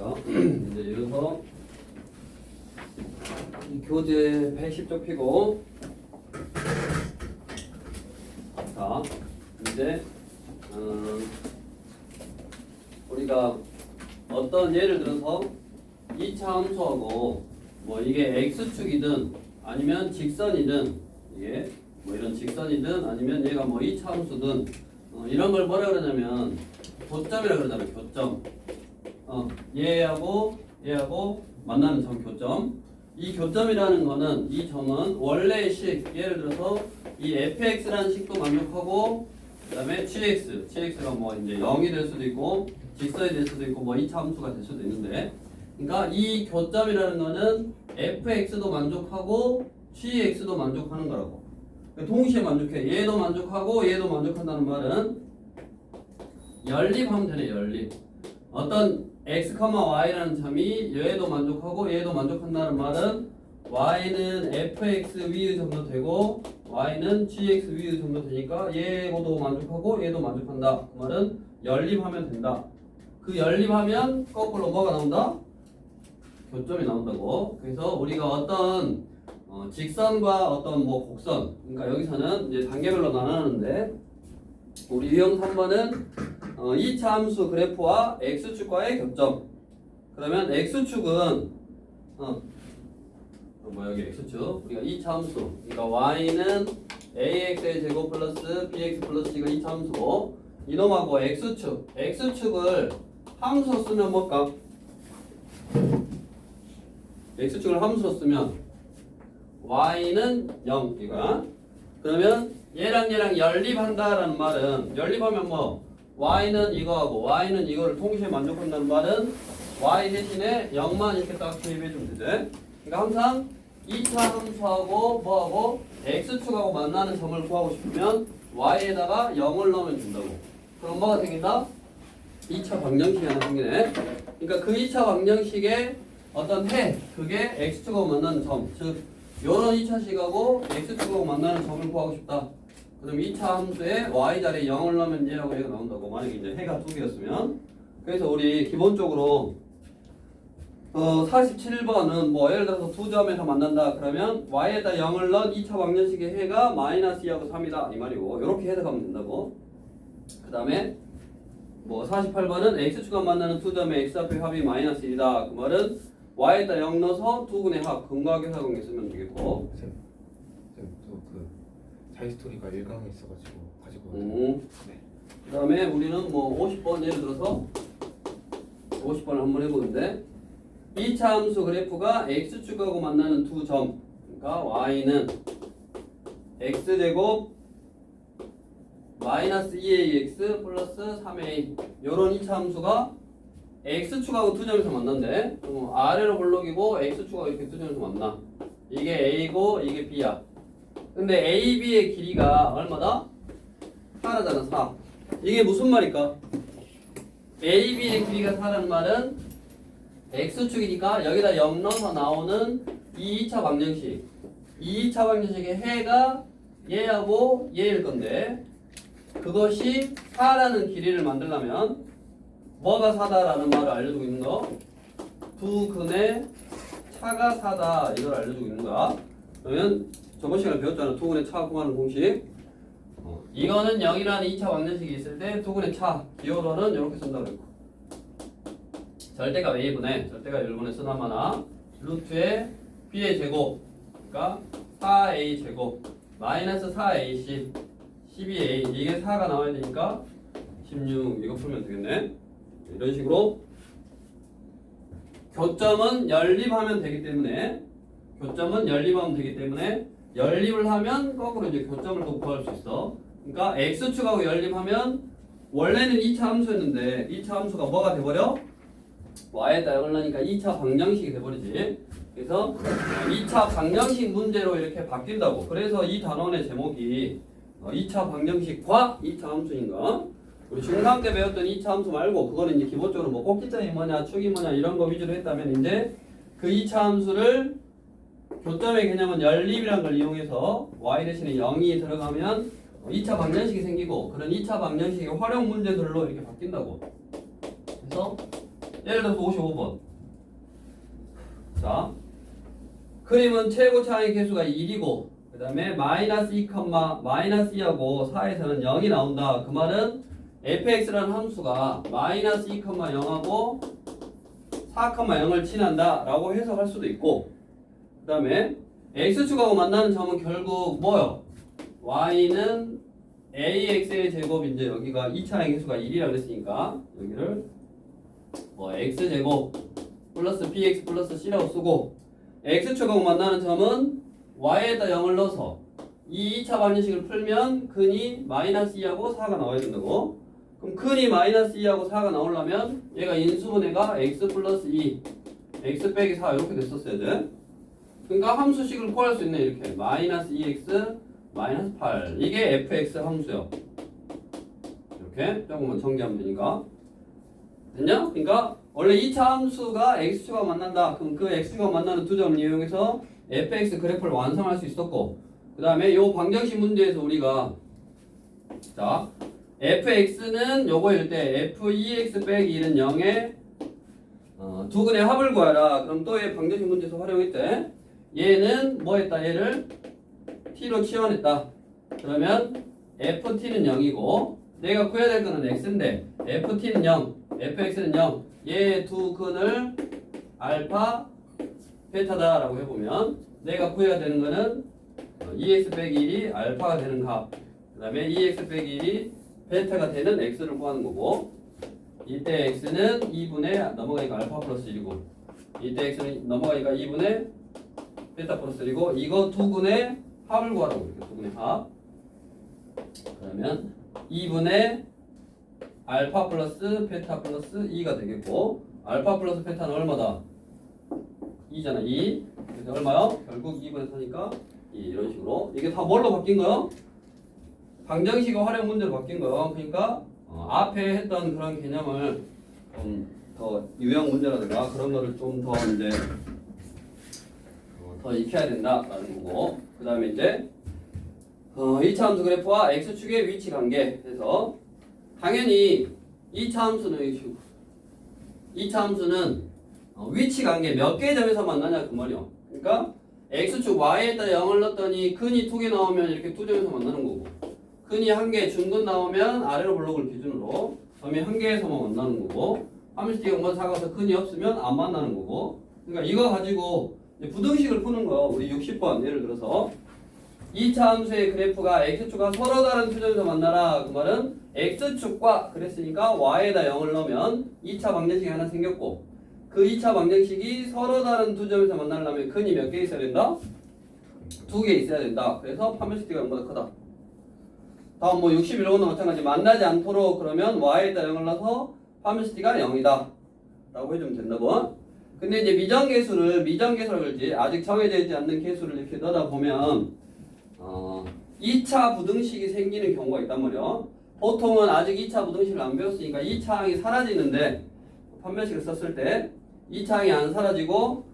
자, 이제 이어서 교재 110쪽 피고. 자, 이제 우리가 어떤 예를 들어서 2차 함수하고 뭐 이게 x축이든 아니면 직선이든 이게 뭐 이런 직선이든 아니면 얘가 뭐 2차 함수든 이런 걸 뭐라 그러냐면 교점이라 그러잖아요. 교점. 얘하고 만나는 점 교점. 이 교점이라는 거는 이 점은 원래의 식, 예를 들어서 이 fx라는 식도 만족하고 그다음에 gx가 뭐 이제 0이 될 수도 있고 직선이 될 수도 있고 뭐 2차 함수가 될 수도 있는데, 그러니까 이 교점이라는 거는 fx도 만족하고 gx도 만족하는 거라고. 동시에 만족해. 얘도 만족하고 얘도 만족한다는 말은 연립하면 되네. 연립. 어떤 x, y라는 점이 얘도 만족하고 얘도 만족한다는 말은 y는 fx 위의 점도 되고 y는 gx 위의 점도 되니까 얘도 만족하고 얘도 만족한다. 그 말은 연립하면 된다. 그 연립하면 거꾸로 뭐가 나온다? 교점이 나온다고. 그래서 우리가 어떤 직선과 어떤 뭐 곡선, 그러니까 여기서는 이제 단계별로 나누는데 우리 유형 3번은 2차 함수 그래프와 x축과의 교점. 그러면 x축은 여기 x축 우리가 2차 함수, 그러니까 y는 ax의 제곱 플러스 bx 플러스 c가 2차 함수고, 이놈하고 x축을 함수로 쓰면 뭘까? x축을 함수로 쓰면 y는 0 이거. 그러면 얘랑 연립한다라는 말은, 연립하면 뭐 y는 이거하고 y는 이거를 동시에 만족한다는 말은 y 대신에 0만 이렇게 딱 대입해주면 되지. 그러니까 항상 2차 함수하고 뭐하고 x축하고 만나는 점을 구하고 싶으면 y에다가 0을 넣으면 된다고. 그럼 뭐가 생긴다? 2차 방정식이 하나 생기네. 그러니까 그 2차 방정식의 어떤 그게 x축하고 만나는 점, 즉 요런 2차식하고 x축하고 만나는 점을 구하고 싶다. 그럼 2차 함수에 y 자리에 0을 넣으면 얘하고 얘가 나온다고. 만약에 이제 해가 두 개였으면. 그래서 우리 기본적으로 47번은 뭐 예를 들어서 두 점에서 만난다 그러면 y에다 0을 넣은 2차 방정식의 해가 마이너스 2하고 3이다 이 말이고, 이렇게 해석하면 된다고. 그 다음에 뭐 48번은 x축과 만나는 두 점의 x 앞의 합이 마이너스 1이다. 그 말은 y에다 0 넣어서 두 근의 합, 근과계 사공에 쓰면 되겠고. 쌤, 그 자이스토리가 1강에 있어가지고 가지고 네. 그 다음에 우리는 뭐 50번 예를 들어서 50번을 한번 해보는데, 2차 함수 그래프가 x축하고 만나는 두 점, 그러니까 y는 x제곱 마이너스 2ax 플러스 3a, 요런 2차 함수가 x축하고 두 점에서 만난대. 아래로 블록이고 x축하고 이렇게 두 점에서 만나. 이게 a고 이게 b야. 근데 a, b의 길이가 얼마다? 4라잖아. 4. 이게 무슨 말일까? a, b의 길이가 4라는 말은 x축이니까 여기다 0 넣어서 나오는 이 2차 방정식, 이 2차 방정식의 해가 얘하고 얘일 건데, 그것이 4라는 길이를 만들려면 뭐가 4다라는 말을 알려주고 있는 거? 두 근의 차가 4다 이걸 알려주고 있는 거야. 그러면 저번 시간에 배웠잖아. 두 근의 차 구하는 공식. 이거는 0이라는 2차 방정식이 있을 때 두 근의 차 기호로는 이렇게 쓴다고 했고, 절대가 A분의 절대가 1분의 쓰나마나 루트의 B의 제곱, 그러니까 4A 제곱 마이너스 4AC 12A, 이게 4가 나와야 되니까 16, 이거 풀면 되겠네. 이런 식으로 교점은 연립하면 되기 때문에 연립을 하면 거꾸로 이제 교점을 또 구할 수 있어. 그러니까 x축하고 연립하면 원래는 2차 함수였는데 2차 함수가 뭐가 돼버려? y에다 0을 넣으니까 2차 방정식이 돼버리지. 그래서 2차 방정식 문제로 이렇게 바뀐다고. 그래서 이 단원의 제목이 2차 방정식과 2차 함수인가? 우리 중3 때 배웠던 2차 함수 말고, 그거는 이제 기본적으로 뭐 꼭지점이 뭐냐, 축이 뭐냐 이런 거 위주로 했다면, 이제 그 2차 함수를 교점의 개념은 연립이라는 걸 이용해서 y 대신에 0이 들어가면 2차 방정식이 생기고, 그런 2차 방정식의 활용 문제들로 이렇게 바뀐다고. 그래서 예를 들어서 55번. 자, 그림은 최고 차항의 개수가 1이고 그 다음에 마이너스 2하고 4에서는 0이 나온다. 그 말은 fx라는 함수가 마이너스 2,0하고 4,0을 친한다 라고 해석할 수도 있고 그 다음에 x축하고 만나는 점은 결국 뭐요? y는 ax의 제곱인데 여기가 2차의 개수가 1이라고 그랬으니까 여기를 뭐 x제곱 플러스 bx 플러스 c라고 쓰고 x축하고 만나는 점은 y에다 0을 넣어서 이 2차 방정식을 풀면 근이 마이너스 2하고 4가 나와야 된다고. 그럼 근이 마이너스 2하고 4가 나오려면 얘가 인수분해가 x 플러스 2 x 빼기 4 이렇게 됐었어야 돼. 그러니까 함수식을 구할 수 있네. 이렇게 마이너스 2x 마이너스 8 이게 fx 함수요. 이렇게 조금만 정리하면 되니까 됐냐? 그러니까 원래 2차 함수가 x축하고 만난다. 그럼 그 x축하고 만나는 두 점을 이용해서 fx 그래프를 완성할 수 있었고 그 다음에 요 방정식 문제에서 우리가 자 fx는 요거일 때 f2x 빼기 1은 0에 두 근의 합을 구하라. 그럼 또 얘 방정식 문제에서 활용했대. 얘는 뭐 했다? 얘를 t로 치환했다. 그러면 ft는 0이고 내가 구해야 될 거는 x인데 ft는 0, fx는 0. 얘 두 근을 알파, 베타다라고 해보면 내가 구해야 되는 거는 2x 빼기 1이 알파가 되는 값, 그 다음에 2x 빼기 1이 베타가 되는 x를 구하는 거고 이때 x는 2분의 넘어가니까 알파 플러스 1이고 이때 x는 넘어가니까 2분의 베타 플러스 1이고 이거 두 근의 합을 구하라고 이렇게 두 근의 합. 그러면 2분의 알파 플러스 베타 플러스 2가 되겠고 알파 플러스 베타는 얼마다? 2잖아 2. 그래서 얼마요? 결국 2분의 4니까 2 이런 식으로 이게 다 뭘로 바뀐 거요? 방정식의 활용 문제로 바뀐 거요. 그러니까 앞에 했던 그런 개념을 좀 더 유형 문제라든가 그런 거를 좀 더 이제 더 익혀야 된다라는 거고 그 다음에 이제 2차 함수 그래프와 x축의 위치 관계 해서 당연히 2차 함수는 위치 관계 몇 개의 점에서 만나냐 그 말이요. 그러니까 x축 y에다 0을 넣었더니 근이 2개 나오면 이렇게 두 점에서 만나는 거고 근이 1개 중근 나오면 아래로 블록을 기준으로 점이 1개에서만 만나는 거고 함수띠가 뭔가 작아서 근이 없으면 안 만나는 거고 그러니까 이거 가지고 부등식을 푸는 거 우리 60번 예를 들어서 2차 함수의 그래프가 x축과 서로 다른 두 점에서 만나라 그 말은 x축과 그랬으니까 y에다 0을 넣으면 2차 방정식이 하나 생겼고 그 2차 방정식이 서로 다른 두 점에서 만나려면 근이 몇 개 있어야 된다? 2개 있어야 된다. 그래서 판별식띠가 0보다 크다. 다음 뭐 61번도 마찬가지 만나지 않도록 그러면 y에다 0을 넣어서 판별식띠가 0이다 라고 해주면 된다고. 근데 이제 미정계수라고 그러지 아직 정해져 있지 않는 계수를 이렇게 넣다 보면 2차 부등식이 생기는 경우가 있단 말이야. 보통은 아직 2차 부등식을 안 배웠으니까 2차항이 사라지는데 판별식을 썼을 때 2차항이 안 사라지고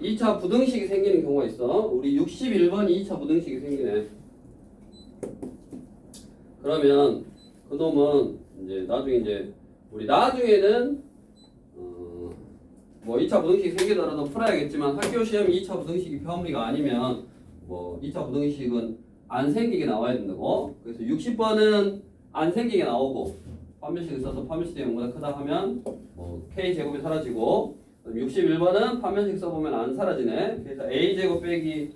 2차 부등식이 생기는 경우가 있어. 우리 61번이 2차 부등식이 생기네. 그러면 그놈은 이제 나중에 이제 우리 나중에는 뭐 2차 부등식이 생기더라도 풀어야겠지만 학교 시험 2차 부등식이 편리가 아니면 뭐 2차 부등식은 안 생기게 나와야 된다고. 그래서 60번은 안 생기게 나오고 판별식을 써서 판별식이 0보다 크다 하면 뭐 k제곱이 사라지고 61번은 판별식 써보면 안 사라지네. 그래서 a제곱 빼기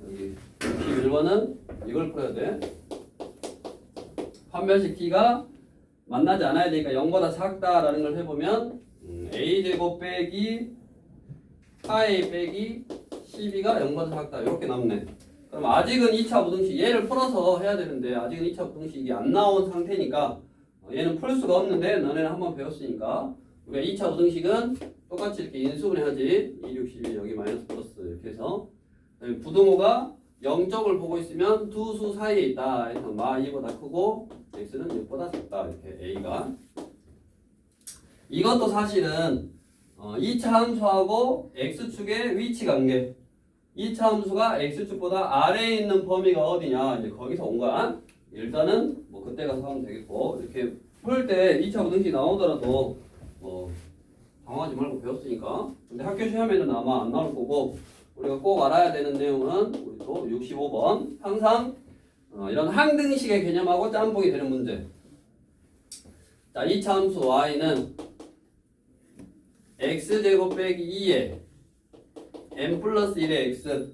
여기 61번은 이걸 풀어야 돼. 판별식 t가 만나지 않아야 되니까 0보다 작다라는 걸 해보면 a제곱 빼기 4a 빼기 12가 0보다 작다 이렇게 남네. 그럼 아직은 2차 부등식 얘를 풀어서 해야 되는데 아직은 2차 부등식이 안 나온 상태니까 얘는 풀 수가 없는데 너네는 한번 배웠으니까 우리가 2차 부등식은 똑같이 이렇게 인수분해하지 2, 6, 12 여기 마이너스 플러스 이렇게 해서 부등호가 0쪽을 보고 있으면 두 수 사이에 있다 해서 마 2보다 크고 x는 6보다 작다 이렇게 a가 이것도 사실은 2차 함수하고 x축의 위치 관계 2차 함수가 x축보다 아래에 있는 범위가 어디냐 이제 거기서 온 거야. 일단은 뭐 그때 가서 하면 되겠고 이렇게 풀 때 2차 부등식 나오더라도 뭐 당황하지 말고 배웠으니까. 근데 학교 시험에는 아마 안 나올 거고 우리가 꼭 알아야 되는 내용은 우리 또 65번 항상 이런 항등식의 개념하고 짬뽕이 되는 문제. 자, 이차 함수 y는 x제곱 빼기 2에 m 플러스 1의 x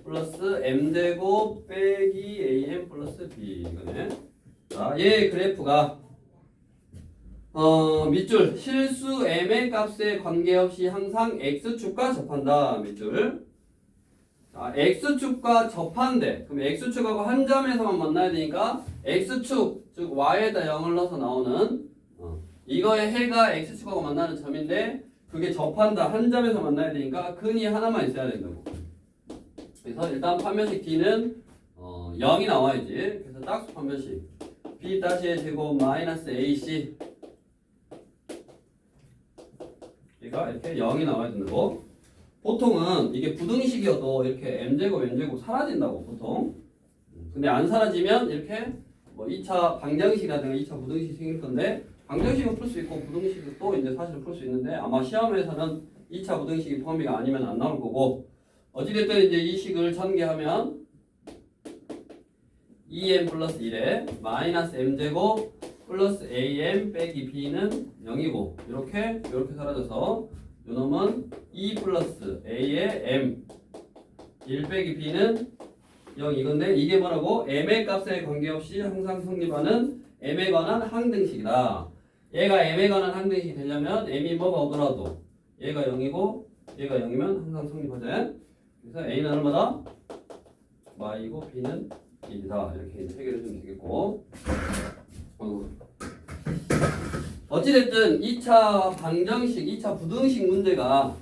플러스 m제곱 빼기 am 플러스 b 이거네. 자, 얘 그래프가 밑줄 실수 m의 값에 관계없이 항상 x축과 접한다. 밑줄. 자, x축과 접한대. 그럼 x축하고 한 점에서만 만나야 되니까 x축 즉 y에다 0을 넣어서 나오는 이거의 해가 x축하고 만나는 점인데 그게 접한다. 한 점에서 만나야 되니까 근이 하나만 있어야 된다고. 그래서 일단 판별식 d는 0이 나와야지. 그래서 짝수 판별식 b-의 제곱 마이너스 ac 얘가 이렇게 0이 나와야 된다고. 보통은 이게 부등식이어도 이렇게 m제곱 n제곱 사라진다고 보통. 근데 안 사라지면 이렇게 뭐 2차 방정식이라든가 2차 부등식이 생길 건데 방정식은 풀 수 있고 부등식도 이제 사실 풀 수 있는데 아마 시험에서는 2차 부등식이 포함비가 아니면 안 나올 거고 어찌됐든 이제 이 식을 전개하면 2m 플러스 1에 마이너스 m제곱 플러스 am 빼기 b는 0이고 이렇게 사라져서 요놈은 2 플러스 a의 m 1 빼기 b는 0 이건데 이게 뭐라고? m의 값에 관계없이 항상 성립하는 m에 관한 항등식이다. 얘가 m에 관한 항등식이 되려면 m이 뭐가 오더라도 얘가 0이고 얘가 0이면 항상 성립하자. 그래서 a는 얼마다? y이고 b는 1이다. 이렇게 해결해 주면 되겠고 어찌됐든 2차 방정식, 2차 부등식 문제가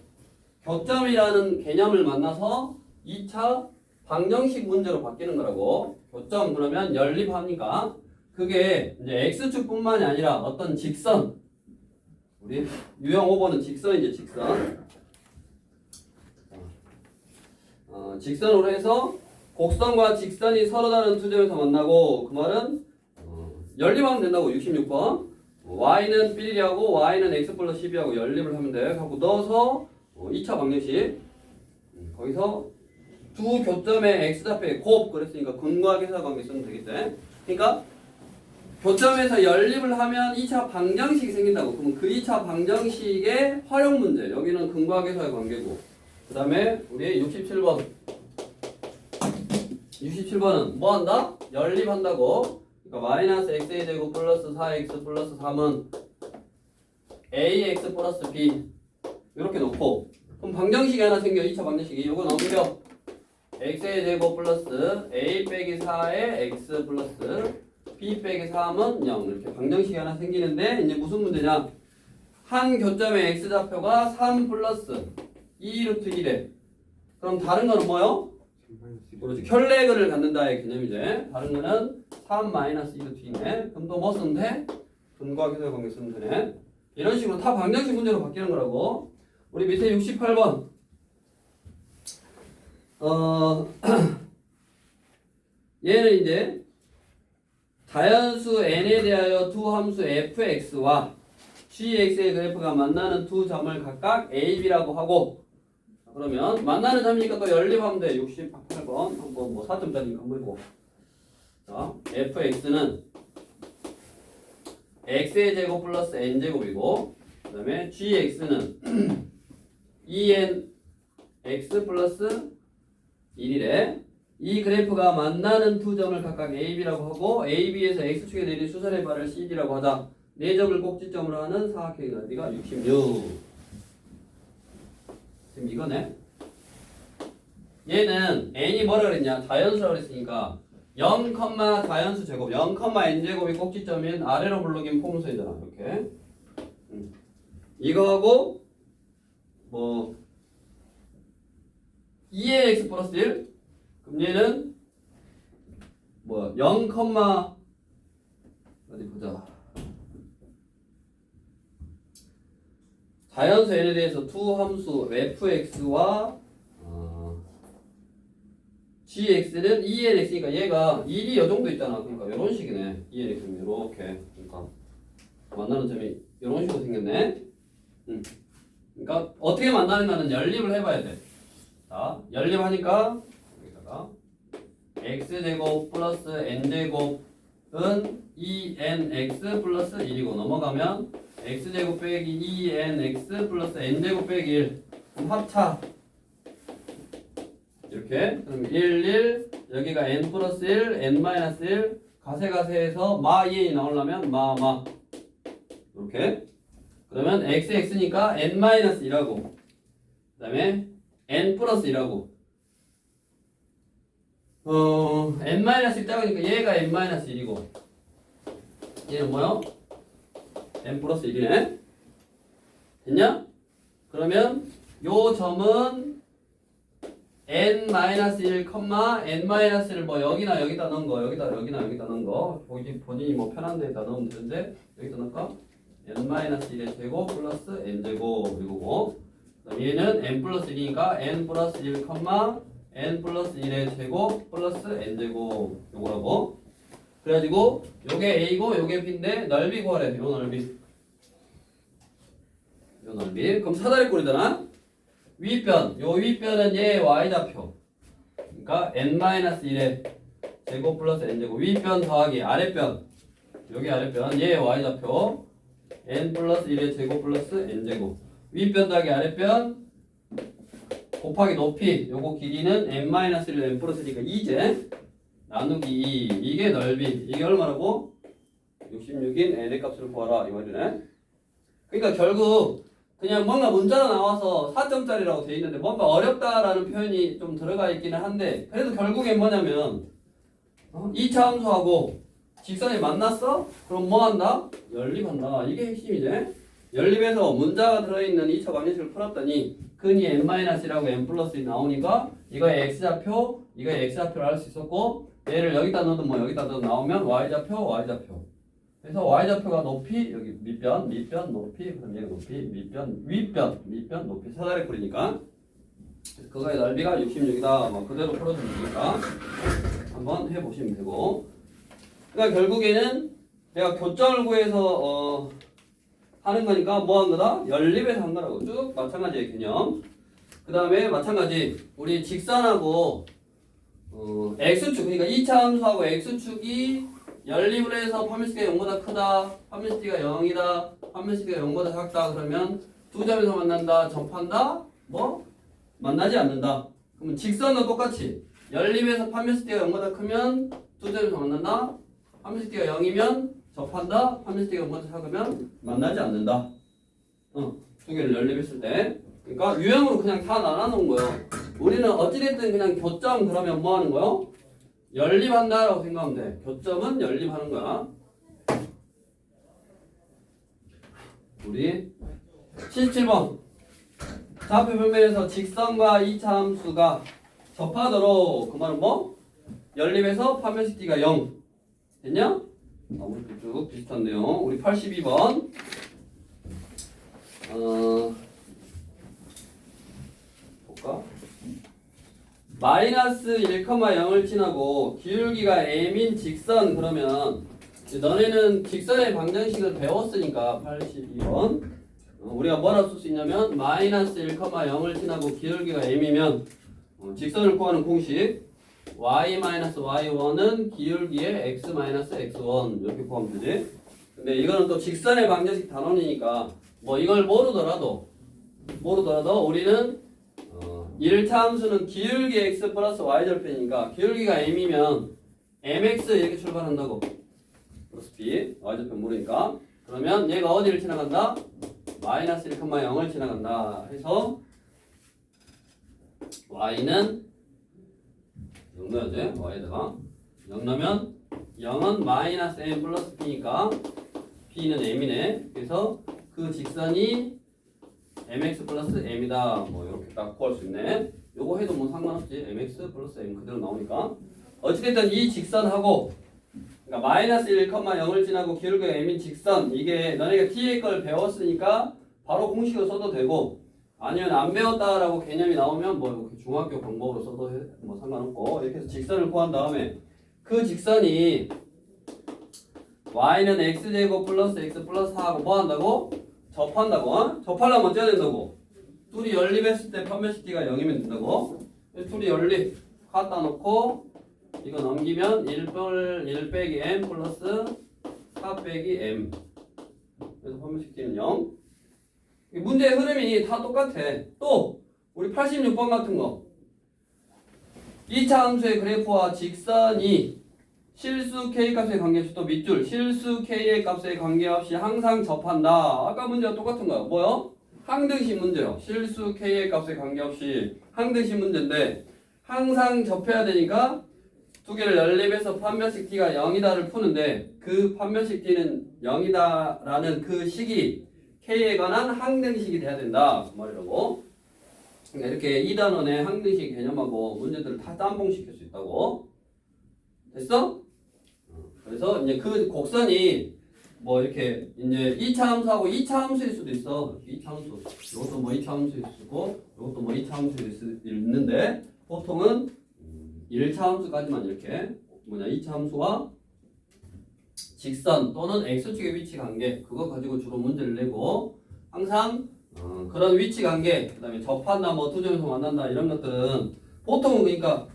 교점이라는 개념을 만나서 2차 방정식 문제로 바뀌는 거라고. 교점 그러면 연립하니까 그게 이제 x축뿐만이 아니라 어떤 직선 우리 유형 5번은 직선이죠. 직선 직선으로 해서 곡선과 직선이 서로 다른 두 점에서 만나고 그 말은 연립하면 된다고. 66번 y는 삐리하고 y는 x 플러스 12하고 연립을 하면 돼. 하고 넣어서 2차 방정식 거기서 두 교점의 x좌표의 곱 그랬으니까 근과계사 관계 쓰면 되겠대. 그러니까 교점에서 연립을 하면 2차 방정식이 생긴다고. 그러면 그 2차 방정식의 활용 문제. 여기는 근과계사의 관계고. 그 다음에 우리 67번 67번은 뭐 한다? 연립한다고. 그러니까 마이너스 x의 제곱 플러스 4x 플러스 3은 ax 플러스 b 이렇게 놓고 그럼 방정식이 하나 생겨. 2차 방정식이 이거 넘겨. x의 제곱 플러스 a 빼기 4의 x 플러스 b 빼기 3은 0 이렇게 방정식이 하나 생기는데 이제 무슨 문제냐. 한 교점의 x좌표가 3 플러스 2 루트 1에 그럼 다른 거는 뭐요? 그렇지. 켤레근을 갖는다의 개념이지. 다른 거는 3 마이너스 2 루트 2네. 그럼 또 뭐 쓰면 돼? 근과계사 관계 쓰면 되네. 이런 식으로 다 방정식 문제로 바뀌는 거라고. 우리 밑에 68번 얘는 이제 자연수 n에 대하여 두 함수 fx와 gx의 그래프가 만나는 두 점을 각각 a, b라고 하고 그러면 만나는 점이니까 또 연립하면 돼. 68번 한번 뭐 4점짜리니까 한번 해보고. 자, fx는 x의 제곱 플러스 n제곱이고 그 다음에 gx는 2n x 플러스 1이래. 이 그래프가 만나는 두 점을 각각 a, b라고 하고 a, b에서 x축에 내린 수선의 발을 cd라고 하자. 네 점을 꼭지점으로 하는 사각형의 넓이가 66. 지금 이거네. 얘는 n이 뭐라 그랬냐? 자연수라고 그랬으니까 0, 자연수 제곱 0, n제곱이 꼭지점인 아래로 블록인 폼수이잖아. 이렇게 이거하고 뭐 2의 x 플러스 1 그럼 얘는 뭐 0, 어디 보자. 자연수 n에 대해서 두 함수 fx와 gx는 2nx니까 얘가 1이 이 정도 있잖아. 그러니까 이런 식이네. 2nx는 이렇게. 그러니까 만나는 점이 이런 식으로 생겼네. 그러니까 어떻게 만나는가는 연립을 해봐야 돼. 자, 연립하니까 여기다가 x제곱 플러스 n제곱은 2nx 플러스 1이고 넘어가면 x제곱 빼기 2nx 플러스 n제곱 빼기 1 그럼 합차 이렇게 그럼 1, 1 여기가 n 플러스 1, n 마이너스 1 가세가세해서 마 2n이 나오려면 마 이렇게 그러면 xx니까 n 마이너스 1하고 그 다음에 n 플러스 1하고 n 마이너스 1 작으니까 얘가 n 마이너스 1이고 얘는 뭐요? n 플러스 1이네 됐냐? 그러면 요 점은 n 마이너스 1, n 마이너스 1을 뭐 여기나 여기다 넣은 거 여기다 여기나 여기다 넣은 거 본인이 뭐 편한 데다 넣으면 되는데 여기다 넣을까? n 마이너스 1의 제곱 플러스 n 제곱 그리고 뭐 그다음 얘는 n 플러스 1이니까 n 플러스 1, n 플러스 1의 제곱 플러스 n 제곱 요거라고 그래가지고 요게 a고 요게 b인데 넓이 구하래 요 넓이 그럼 사다리꼴이잖아 윗변 요 윗변은 얘의 y좌표 그러니까 n 마이너스 1의 제곱 플러스 n 제곱 윗변 더하기 아랫변 여기 아랫변 얘의 y좌표 n 플러스 1의 제곱 플러스 n 제곱 윗변 더하기 아랫변 곱하기 높이 요거 길이는 n 마이너스 1 n 플러스니까 2제 나누기 2 이게 넓이 이게 얼마라고? 66인 n의 값을 구하라 이 말이네 그러니까 결국 그냥 뭔가 문자가 나와서 4점짜리라고 돼 있는데 뭔가 어렵다라는 표현이 좀 들어가 있기는 한데 그래도 결국엔 뭐냐면 이 차함수하고 직선이 만났어? 그럼 뭐 한다? 연립한다. 이게 핵심이지. 연립에서 문자가 들어있는 2차 방정식을 풀었더니 근이 n-1하고 n 플러스 1 나오니까 이거의 x좌표, 이거의 x좌표를 알 수 있었고 얘를 여기다 넣어도 뭐 여기다 넣어도 나오면 y좌표, y좌표. 그래서 y좌표가 높이 여기 밑변, 높이 그럼 얘가 높이, 밑변, 높이 사다리꼴이니까 그거의 넓이가 66이다. 뭐 그대로 풀어주면 되니까 한번 해보시면 되고 그러니까 결국에는 내가 교점을 구해서 하는 거니까 뭐 한 거다? 연립에서 한 거라고 쭉 마찬가지의 개념 그 다음에 마찬가지 우리 직선하고 x축 그러니까 2차 함수하고 x축이 연립을 해서 판별식가 0보다 크다 판별식가 0이다 판별식가 0보다 작다 그러면 두 점에서 만난다 접한다 뭐? 만나지 않는다 그러면 직선은 똑같이 연립에서 판별식가 0보다 크면 두 점에서 만난다 판별식가 0이면 접한다 판별식가 0보다 작으면 만나지 않는다 두 개를 연립했을 때 그러니까 유형으로 그냥 다 나눠놓은 거예요 우리는 어찌됐든 그냥 교점 그러면 뭐 하는 거예요? 연립한다라고 생각하면 돼. 교점은 연립하는 거야. 우리 77번 좌표 평면에서 직선과 2차 함수가 접하도록 그 말은 뭐? 연립해서 판별식 D가 0 됐냐? 아무튼 쭉 비슷한 내용 우리 82번 볼까? 마이너스 1,0을 지나고 기울기가 m인 직선 그러면 너네는 직선의 방정식을 배웠으니까 82번 우리가 뭐라고 쓸 수 있냐면 마이너스 1,0을 지나고 기울기가 m이면 직선을 구하는 공식 y-y1은 기울기의 x-x1 이렇게 구하면 되지 근데 이거는 또 직선의 방정식 단원이니까 뭐 이걸 모르더라도 우리는 1차 함수는 기울기 x 플러스 y절편이니까 기울기가 m이면 mx 이렇게 출발한다고 플러스 b y절편 모르니까 그러면 얘가 어디를 지나간다? 마이너스 1,0을 지나간다 해서 y는 0 넣어야지 y에다가 0 넣으면 0은 마이너스 m 플러스 b니까 b는 m이네 그래서 그 직선이 mx 플러스 m이다 뭐 이렇게 딱 구할 수 있네 요거 해도 뭐 상관없지 mx 플러스 m 그대로 나오니까 어찌됐든 이 직선하고 그러니까 마이너스 1,0을 지나고 기울기가 m인 직선 이게 너네가 t의 걸 배웠으니까 바로 공식으로 써도 되고 아니면 안 배웠다라고 개념이 나오면 뭐 이렇게 중학교 방법으로 써도 뭐 상관없고 이렇게 해서 직선을 구한 다음에 그 직선이 y는 x제곱 플러스 x 플러스 4하고 뭐 한다고? 접한다고. 접하려면 어째야 된다고? 둘이 연립했을 때 판별식 t가 0이면 된다고. 둘이 연립 갖다 놓고 이거 넘기면 1 빼기 m 플러스 4 빼기 m. 그래서 판별식 t는 0. 문제의 흐름이 다 똑같아. 또 우리 86번 같은 거. 2차 함수의 그래프와 직선이 실수 k값에 관계없이 또 밑줄 실수 k의 값에 관계없이 항상 접한다. 아까 문제와 똑같은 거야. 뭐요? 항등식 문제요. 실수 k의 값에 관계없이 항등식 문제인데 항상 접해야 되니까 두 개를 연립해서 판별식 t가 0이다를 푸는데 그 판별식 t는 0이다라는 그 식이 k에 관한 항등식이 돼야 된다. 그 말이라고. 그러니까 이렇게 2단원의 항등식 개념하고 문제들을 다 짬뽕시킬 수 있다고. 됐어? 그래서 이제 그 곡선이 뭐 이렇게 이제 2차 함수하고 2차 함수일 수도 있어. 2차 함수. 이것도 뭐 2차 함수일 수 있고 이것도 뭐 2차 함수일 수 있는데 보통은 1차 함수까지만 이렇게 2차 함수와 직선 또는 x축의 위치 관계 그거 가지고 주로 문제를 내고 항상 그런 위치 관계 그다음에 접한다 뭐 두 점에서 만난다 이런 것들은 보통은 그러니까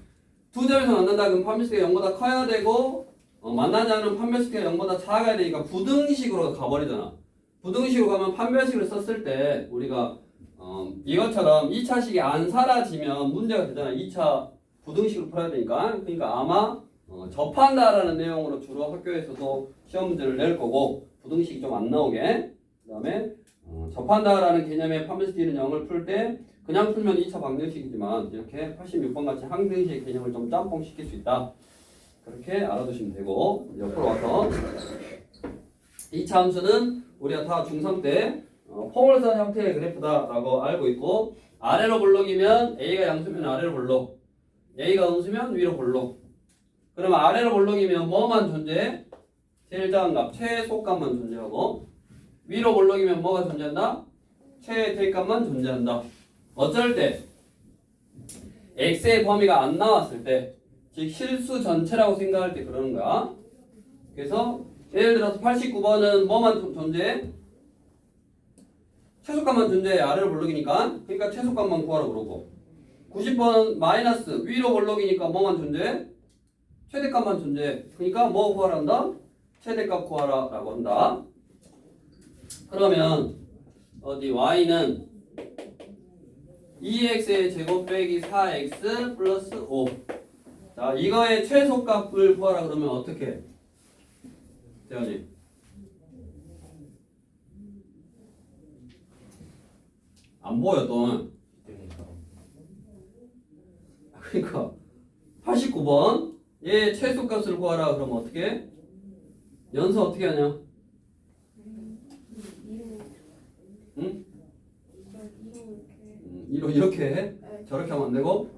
두 점에서 만난다 그럼 판별식이 0보다 커야 되고 만나지 않은 판별식이 0보다 작아야 되니까 부등식으로 가버리잖아. 부등식으로 가면 판별식을 썼을 때 우리가 이것처럼 2차식이 안 사라지면 문제가 되잖아. 2차 부등식으로 풀어야 되니까. 그러니까 아마 접한다라는 내용으로 주로 학교에서도 시험 문제를 낼 거고 부등식이 좀 안 나오게. 그다음에 접한다라는 개념의 판별식 t는 0을 풀 때 그냥 풀면 2차 방정식이지만 이렇게 86번 같이 항등식 개념을 좀 짬뽕 시킬 수 있다. 그렇게 알아두시면 되고 옆으로 와서 2차 함수는 우리가 다 중3 때 포물선 형태의 그래프다라고 알고 있고 아래로 볼록이면 A가 양수면 아래로 볼록 A가 음수면 위로 볼록 그러면 아래로 볼록이면 뭐만 존재해? 제일 작은 값 최소값만 존재하고 위로 볼록이면 뭐가 존재한다? 최대값만 존재한다. 어쩔 때 x의 범위가 안 나왔을 때 즉 실수 전체라고 생각할 때 그러는 거야. 그래서 예를 들어서 89번은 뭐만 존재해? 최소값만 존재해. 아래로 볼록이니까. 그러니까 최소값만 구하라 그러고 90번은 마이너스 위로 볼록이니까 뭐만 존재해? 최대값만 존재해. 그러니까 뭐 구하라 한다? 최대값 구하라 라고 한다. 그러면 어디 y는 2x의 제곱 빼기 4x 플러스 5. 자, 이거의 최소값을 구하라 그러면 어떻게 해? 대현이. 안 보여 또. 그러니까 89번 얘 최소값을 구하라 그러면 어떻게 해? 연서 어떻게 하냐? 응? 2로 이렇게 해? 저렇게 하면 안 되고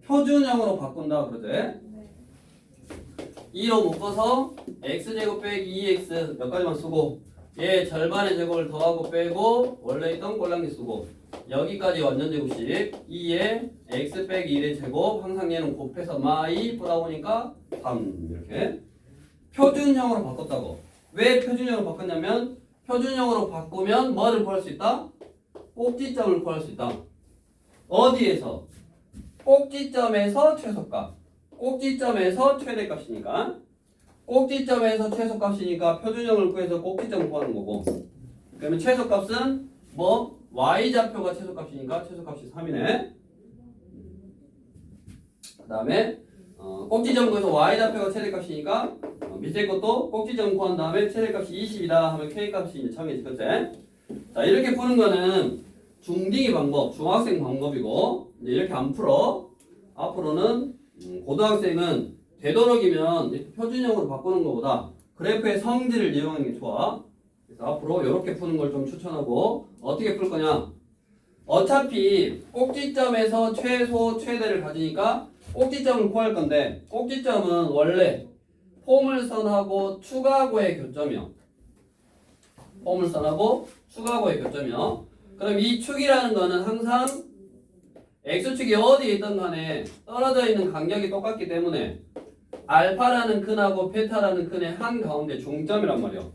표준형으로 바꾼다 그러지? 2로 묶어서 x제곱 빼기 2x 몇 가지만 쓰고 얘 절반의 제곱을 더하고 빼고 원래 있던 꼴랑지 쓰고 여기까지 완전 제곱식 2에 x 빼기 1의 제곱 항상 얘는 곱해서 마이 뿌라보니까 3 이렇게 표준형으로 바꿨다고. 왜 표준형으로 바꿨냐면 표준형으로 바꾸면 뭐를 구할 수 있다? 꼭지점을 구할 수 있다. 어디에서? 꼭지점에서 최소값. 꼭지점에서 최대값이니까. 꼭지점에서 최소값이니까 표준형을 구해서 꼭지점을 구하는 거고. 그러면 최소값은 뭐? y좌표가 최소값이니까 최소값이 3이네. 그 다음에 꼭지점 구해서 y좌표가 최대값이니까 밑에 것도 꼭지점 구한 다음에 최대값이 20이다 하면 k값이 이제 정해질 거지. 자, 이렇게 푸는 거는 중딩이 방법, 중학생 방법이고 이제 이렇게 안 풀어. 앞으로는 고등학생은 되도록이면 이렇게 표준형으로 바꾸는 것보다 그래프의 성질을 이용하는 게 좋아. 그래서 앞으로 이렇게 푸는 걸 좀 추천하고 어떻게 풀 거냐? 어차피 꼭지점에서 최소, 최대를 가지니까 꼭지점을 구할 건데 꼭지점은 원래 포물선하고 추가고의 교점이요. 포물선하고 추가고의 교점이요. 그럼 이 축이라는 거는 항상 x축이 어디에 있든 간에 떨어져 있는 간격이 똑같기 때문에 알파라는 근하고 베타라는 근의 한가운데 중점이란 말이요.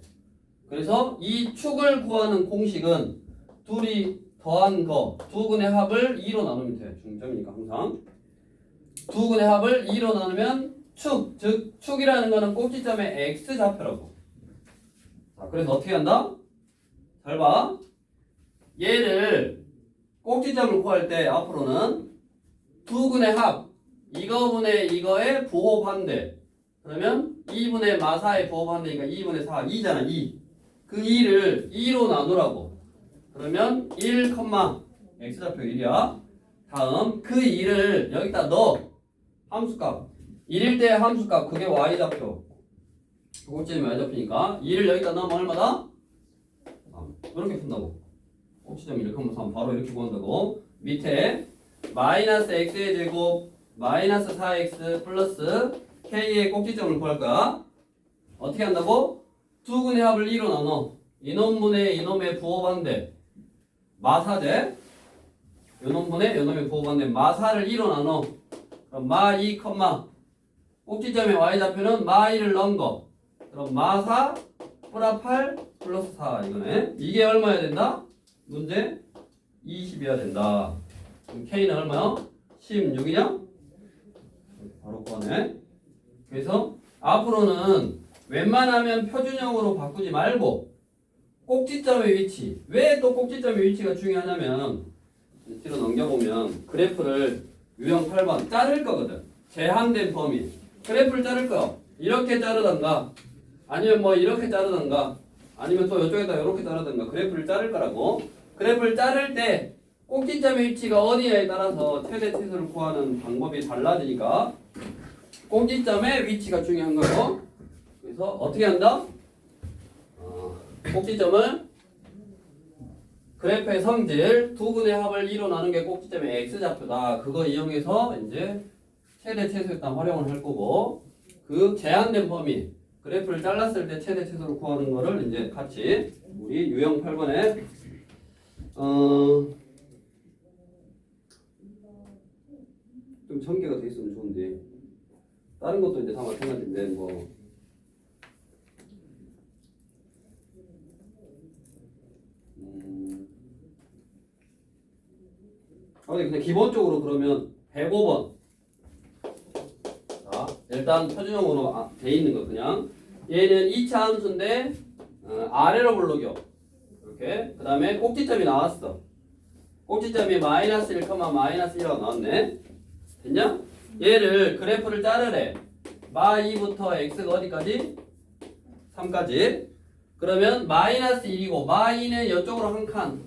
그래서 이 축을 구하는 공식은 둘이 더한 거 두 근의 합을 2로 나누면 돼. 중점이니까 항상 두 근의 합을 2로 나누면 축, 즉 축이라는 거는 꼭지점의 x좌표라고. 자, 그래서 어떻게 한다? 잘 봐. 얘를 꼭지점을 구할 때 앞으로는 두 근의 합 이거분의 이거의 부호 반대. 그러면 2분의 마사의 부호 반대니까 2분의 4, 2잖아 2. 그 2를 2로 나누라고. 그러면 1, x좌표 1이야. 다음 그 2를 여기다 넣어. 함수값 1일 때 함수값 그게 y좌표. 꼭지점이 y좌표니까 2를 여기다 넣으면 얼마다? 이렇게 푼다고. 꼭지점 1,3 바로 이렇게 구한다고. 밑에 마이너스 x의 제곱 마이너스 4x 플러스 k의 꼭지점을 구할 거야. 어떻게 한다고? 두 근의 합을 2로 나눠. 이놈분의 이놈의 부호 반대 마사제 요놈분의 요놈의 부호 반대 마사를 2로 나눠. 그럼 마 2, 꼭지점의 y좌표는 마 2를 넣은 거. 그럼 마4 플러스 8 플러스 4 이거네. 이게 얼마야 된다? 문제 20이어야 된다. 그럼 K는 얼마야? 16이냐? 바로 구하네. 그래서 앞으로는 웬만하면 표준형으로 바꾸지 말고 꼭지점의 위치. 왜 또 꼭지점의 위치가 중요하냐면 뒤로 넘겨보면 그래프를 유형 8번 자를 거거든. 제한된 범위. 그래프를 자를 거. 이렇게 자르던가 아니면 뭐 이렇게 자르던가 아니면 또 이쪽에다 이렇게 자르던가 그래프를 자를 거라고. 그래프를 자를 때 꼭지점의 위치가 어디냐에 따라서 최대 최소를 구하는 방법이 달라지니까 꼭지점의 위치가 중요한 거고. 그래서 어떻게 한다? 꼭지점을 그래프의 성질 두 근의 합을 2로 나눈 게 꼭지점의 x좌표다. 그거 이용해서 이제 최대 최소 일단 활용을 할 거고 그 제한된 범위 그래프를 잘랐을 때 최대 최소를 구하는 거를 이제 같이 우리 유형 8번에 좀 전개가 돼 있으면 좋은데 다른 것도 이제 다 마찬가지인데 뭐 그냥 기본적으로 그러면 105번 자 일단 표준형으로 돼 있는 거 그냥 얘는 2차 함수인데 아래로 블록이요. 이렇게 그 다음에 꼭지점이 나왔어. 꼭지점이 마이너스 1, 마이너스 1이라고 나왔네. 됐냐? 얘를 그래프를 자르래. 마 2부터 x가 어디까지? 3까지. 그러면 마이너스 1이고 마 2는 이쪽으로 한 칸.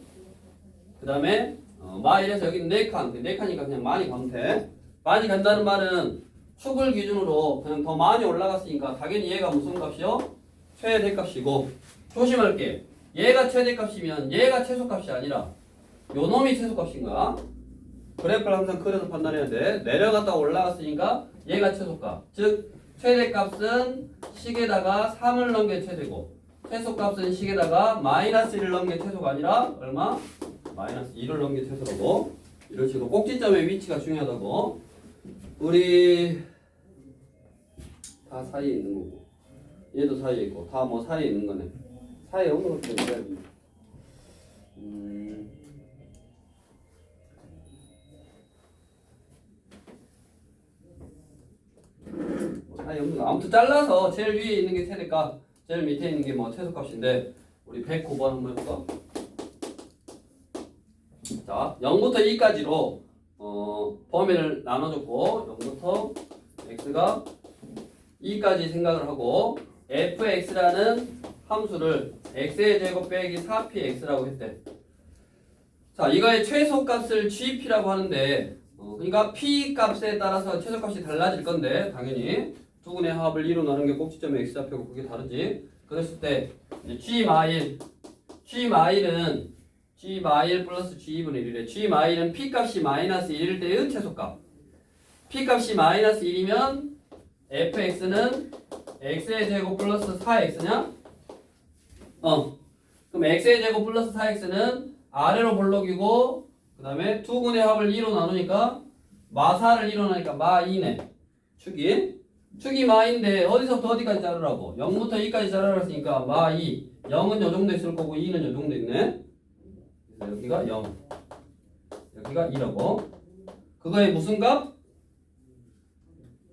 그 다음에 마 1에서 여기 4칸. 4칸이니까 그냥 많이 가면 돼. 많이 간다는 말은 축을 기준으로 그냥 더 많이 올라갔으니까 당연히 얘가 무슨 값이요? 최대값이고 조심할 게 얘가 최대값이면 얘가 최소값이 아니라 요놈이 최소값인 거야. 그래프를 항상 그래서 판단해야 돼. 내려갔다 올라갔으니까 얘가 최소값. 즉 최대값은 식에다가 3을 넣은 게 최대고 최소값은 식에다가 마이너스 1을 넣은 게 최소가 아니라 얼마? 마이너스 2를 넣은 게 최소라고. 이런 식으로 꼭지점의 위치가 중요하다고. 우리 다 사이에 있는 거고 얘도 사이에 있고 다 뭐 사이에 있는 거네. 사이에 없는 것도 있어야지. 사이에 없는 거 아무튼 잘라서 제일 위에 있는 게 최대값 제일 밑에 있는 게 뭐 최소값인데 우리 109번 한번 해볼까? 자 0부터 2까지로 범위를 나눠줬고 0부터 x가 2까지 생각을 하고 fx라는 함수를 x의 제곱 빼기 4px라고 했대. 자 이거의 최소값을 gp라고 하는데 그러니까 p 값에 따라서 최소값이 달라질 건데 당연히 두 근의 합을 2로 나눈 게 꼭지점의 x좌표고 그게 다르지. 그랬을 때 g마일 플러스 g분의 1이래. g마일은 p 값이 마이너스 1일 때의 최소값. p 값이 마이너스 1이면 fx는 x의 제곱 플러스 4x냐? 그럼 x의 제곱 플러스 4x는 아래로 블록이고 그 다음에 두 근의 합을 2로 나누니까 마4를 2로 나누니까 마 2네 축이. 축이 마인데 어디서부터 어디까지 자르라고? 0부터 2까지 자르라고 했으니까 마 2. 0은 요 정도 있을 거고 2는 요 정도 있네. 그래서 여기가 0. 여기가 2라고. 그거의 무슨 값?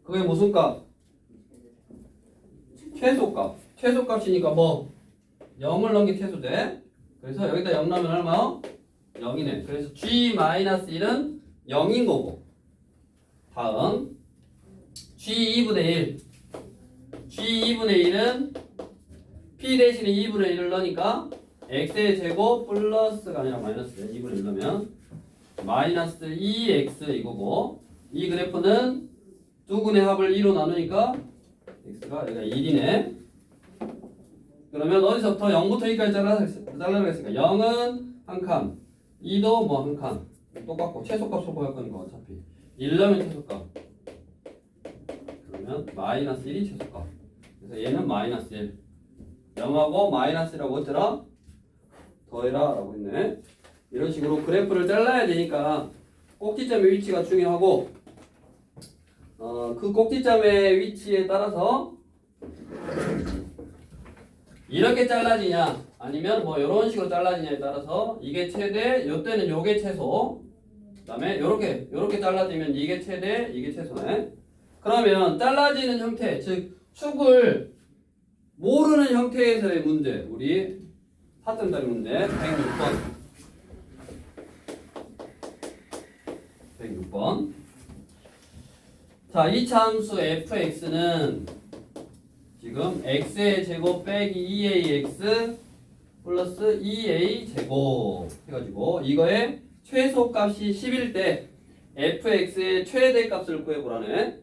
그거의 무슨 값? 최소값. 최소값이니까 뭐 0을 넣은 게 최소돼. 그래서 여기다 0 넣으면 얼마? 0이네. 그래서 G-1은 0인 거고. 다음 G2분의 1. G2분의 1은 P 대신에 2분의 1을 넣으니까 X의 제곱 플러스가 아니라 마이너스 2분의 1 넣으면 마이너스 2X 이거고, 이 그래프는 두 군의 합을 2로 나누니까 X가 여기가 1이네. 그러면 어디서부터 0부터 2까지 잘라내겠습니까? 0은 한 칸, 2도 뭐 한 칸. 똑같고 최소값을 구할 거니까 어차피 1 넣으면 최소값. 그러면 마이너스 1이 최소값. 그래서 얘는 마이너스 1. 0하고 마이너스라고 어쩌라? 더해라 라고 했네. 이런 식으로 그래프를 잘라야 되니까 꼭지점의 위치가 중요하고, 그 꼭지점의 위치에 따라서 이렇게 잘라지냐 아니면 뭐 이런 식으로 잘라지냐에 따라서 이게 최대, 요때는 요게 최소, 그 다음에 요렇게 잘라지면 이게 최대, 이게 최소네. 그러면 잘라지는 형태, 즉 축을 모르는 형태에서의 문제, 우리 4점짜리 문제 106번 106번. 자, 이 함수 fx는 지금 x의 제곱 빼기 2ax 플러스 2a 제곱 해가지고 이거의 최소값이 10일 때 fx의 최대값을 구해보라네.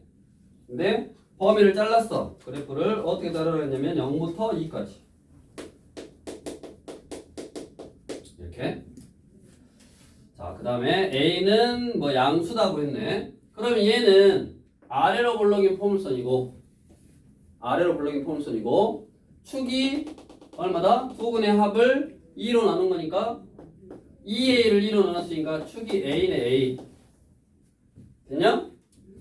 근데 범위를 잘랐어. 그래프를 어떻게 자르냐면 0부터 2까지 이렇게. 자, 그 다음에 a는 뭐 양수다고 했네. 그러면 얘는 아래로 볼록인 포물선이고 축이 얼마다? 두 근의 합을 2로 나눈 거니까 2a를 2로 나눴으니까 축이 a네. a 됐냐?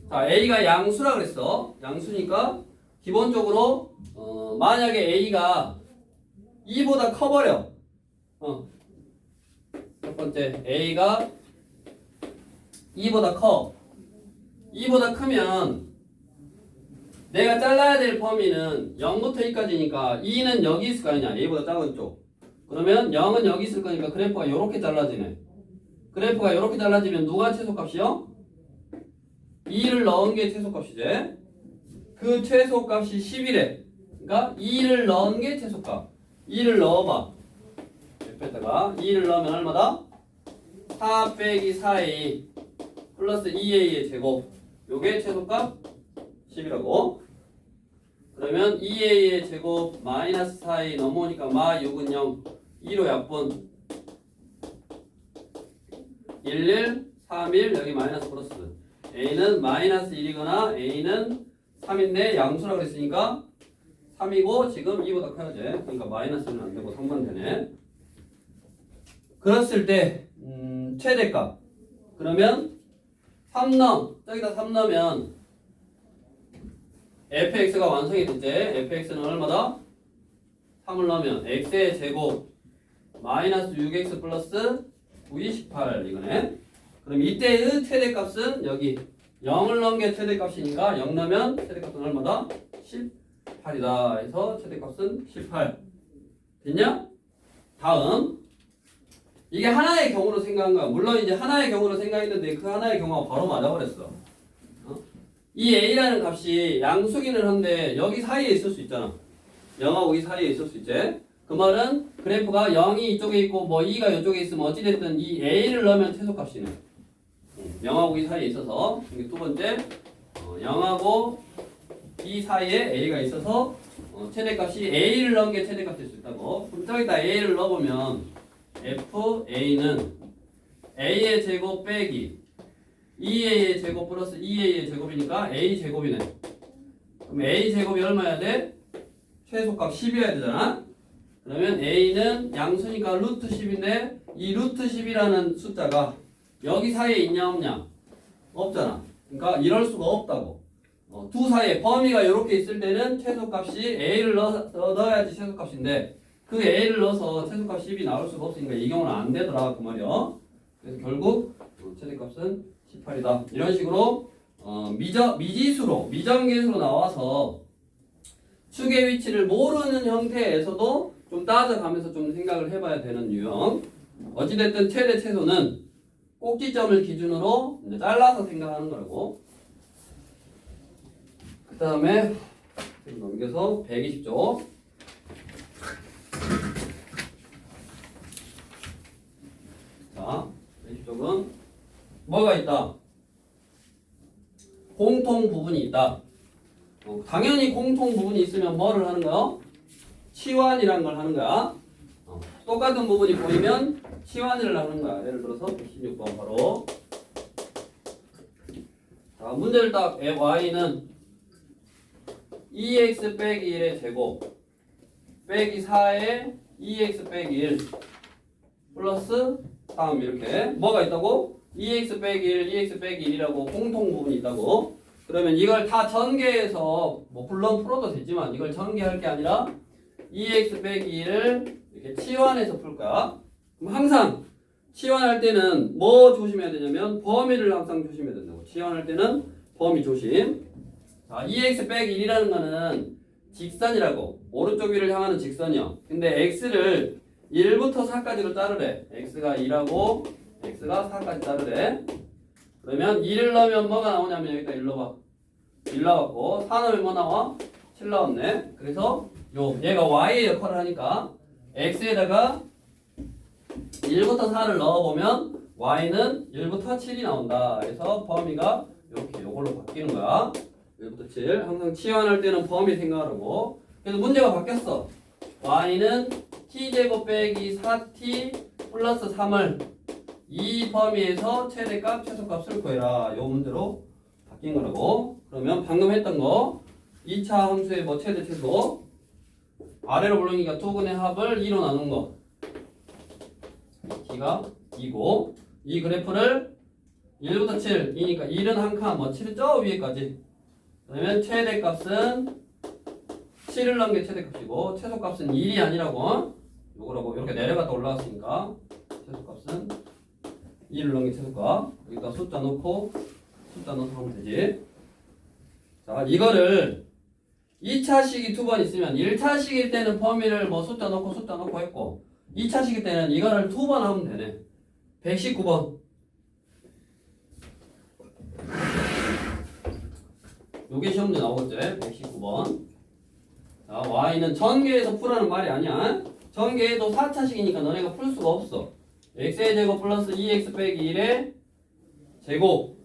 자, a가 양수라 그랬어. 양수니까 기본적으로 만약에 a가 2보다 커버려. 첫 번째 a가 2보다 커. 2보다 크면 내가 잘라야 될 범위는 0부터 2까지니까 2는 여기 있을 거 아니냐, a보다 작은 쪽. 그러면 0은 여기 있을 거니까 그래프가 이렇게 잘라지네. 그래프가 이렇게 잘라지면 누가 최소값이요? 2를 넣은 게 최소값이지. 그 최소값이 10이래. 그러니까 2를 넣은 게 최소값. 2를 넣어봐. 옆에다가 2를 넣으면 얼마다? 4 빼기 4a 플러스 2a의 제곱. 요게 최소값 10이라고. 그러면 2a의 제곱 마이너스 4a 넘어오니까 마 6은 0. 2로 약분 11, 31 여기 마이너스 플러스. a는 마이너스 1이거나 a는 3인데 양수라고 했으니까 3이고 지금 2보다 커야지. 그러니까 마이너스는 안 되고 3만 되네. 그랬을 때 최대값. 그러면 3 넣, 저기다 3 넣으면 fx가 완성이 됐지. fx는 얼마다? 3을 넣으면 x의 제곱 마이너스 6x 플러스 928 이거네. 그럼 이때의 최대값은 여기 0을 넣은 게 최대값이니까 0 넣으면 최대값은 얼마다? 18이다. 해서 최대값은 18. 됐냐? 다음 이게 하나의 경우로 생각한 거야. 물론 이제 하나의 경우로 생각했는데 그 하나의 경우가 바로 맞아버렸어. 이 a라는 값이 양수기는 한데 여기 사이에 있을 수 있잖아. 0하고 2 사이에 있을 수 있지. 그 말은 그래프가 0이 이쪽에 있고 뭐 2가 이쪽에 있으면 어찌됐든 이 a를 넣으면 최소값이네. 0하고 2 사이에 있어서 이게 두 번째 0하고 2 사이에 a가 있어서 최대값이 a를 넣은 게 최대값일 수 있다고. 그럼 저기다 a를 넣어보면 fa는 a의 제곱 빼기 2a의 제곱 플러스 2a의 제곱이니까 a 제곱이네. 그럼 a 제곱이 얼마여야 돼? 최소값 10이어야 되잖아. 그러면 a는 양수니까 루트 10인데 이 루트 10이라는 숫자가 여기 사이에 있냐 없냐? 없잖아. 그러니까 이럴 수가 없다고. 두 사이에 범위가 이렇게 있을 때는 최소값이 A를 넣어야지 최소값인데 그 A를 넣어서 최소값 10이 나올 수가 없으니까 이 경우는 안 되더라 그 말이야. 그래서 결국 최대값은 18이다. 이런 식으로 미지수로 미정계수로 나와서 축의 위치를 모르는 형태에서도 좀 따져가면서 좀 생각을 해봐야 되는 유형. 어찌됐든 최대 최소는 꼭지점을 기준으로 이제 잘라서 생각하는 거라고. 그 다음에 넘겨서 120쪽. 자, 120쪽은 뭐가 있다? 공통 부분이 있다. 당연히 공통 부분이 있으면 뭐를 하는 거야? 치환이라는 걸 하는 거야. 똑같은 부분이 보이면 치환을 하는 거야. 예를 들어서 116번 바로. 자, 문제를 딱 y는 2x 빼기 1의 제곱 빼기 4의 2x 빼기 1 플러스 3 이렇게 뭐가 있다고? 2x 빼기 1, 2x 빼기 1이라고 공통 부분이 있다고. 그러면 이걸 다 전개해서 뭐 물론 풀어도 되지만 이걸 전개할 게 아니라 2x 빼기 1을 이렇게 치환해서 풀 거야. 그럼 항상 치환할 때는 뭐 조심해야 되냐면 범위를 항상 조심해야 된다고. 치환할 때는 범위 조심. 자, 2x 빼기 1이라는 거는 직선이라고. 오른쪽 위를 향하는 직선이요. 근데 x를 1부터 4까지로 자르래. x가 2라고 x가 4까지 자르래. 그러면 2를 넣으면 뭐가 나오냐면 여기다 1 넣어봐. 1 나왔고 4 넣으면 뭐 나와? 7 나왔네. 그래서 얘가 y의 역할을 하니까 x에다가 1부터 4를 넣어보면 y는 1부터 7이 나온다. 그래서 범위가 이렇게 요걸로 바뀌는 거야. 1부터 7. 항상 치환할 때는 범위 생각하라고. 그래서 문제가 바뀌었어. y는 t제곱 빼기 4t 플러스 3을 이 범위에서 최대값, 최소값을 구해라. 요 문제로 바뀐 거라고. 그러면 방금 했던 거 2차 함수의 뭐 최대, 최소 아래로 볼록이니까 두근의 합을 2로 나눈 거 t가 2고 이 그래프를 1부터 7, 2니까 1은 한 칸, 뭐 7은 저 위에까지. 그러면 최대값은 7을 넣은 게 최대값이고 최소값은 1이 아니라고. 요거라고 이렇게 내려갔다 올라갔으니까 최소값은 2를 넣은 게 최소값. 여기다 숫자 넣고 숫자 넣어서 하면 되지. 자, 이거를 2차식이 두 번 있으면 1차식일 때는 범위를 뭐 숫자 넣고 했고 2차식일 때는 이거를 두 번 하면 되네. 119번. 요게 시험 문제 나오겠지? 119번. 자, y는 전개해서 풀라는 말이 아니야. 전개해도 4차식이니까 너네가 풀 수가 없어. x의 제곱 플러스 2x 빼기 1의 제곱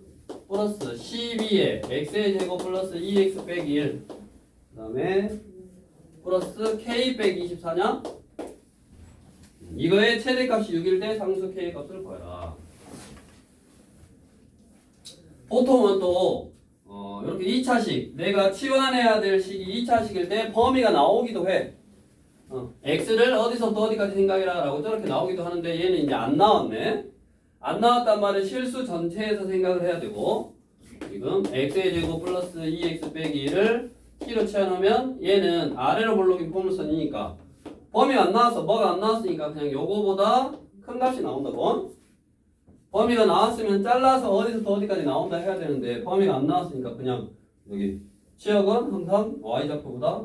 플러스 12의 x의 제곱 플러스 2x 빼기 1 그 다음에 플러스 k 빼기 24냐? 이거의 최대값이 6일 때 상수 k 값을 구해라. 보통은 또 이렇게 2차식 내가 치환해야 될 식이 2차식일 때 범위가 나오기도 해. x를 어디서부터 어디까지 생각해라 라고 저렇게 나오기도 하는데 얘는 이제 안 나왔네. 안 나왔단 말은 실수 전체에서 생각을 해야 되고 지금 x의 제곱 플러스 2x 빼기 1을 t로 치환하면 얘는 아래로 볼록인 포물선이니까 범위가 안 나왔어. 뭐가 안 나왔으니까 그냥 요거보다 큰 값이 나온다고. 범위가 나왔으면 잘라서 어디서부터 어디까지 나온다 해야 되는데 범위가 안 나왔으니까 그냥 여기 치역은 항상 y좌표보다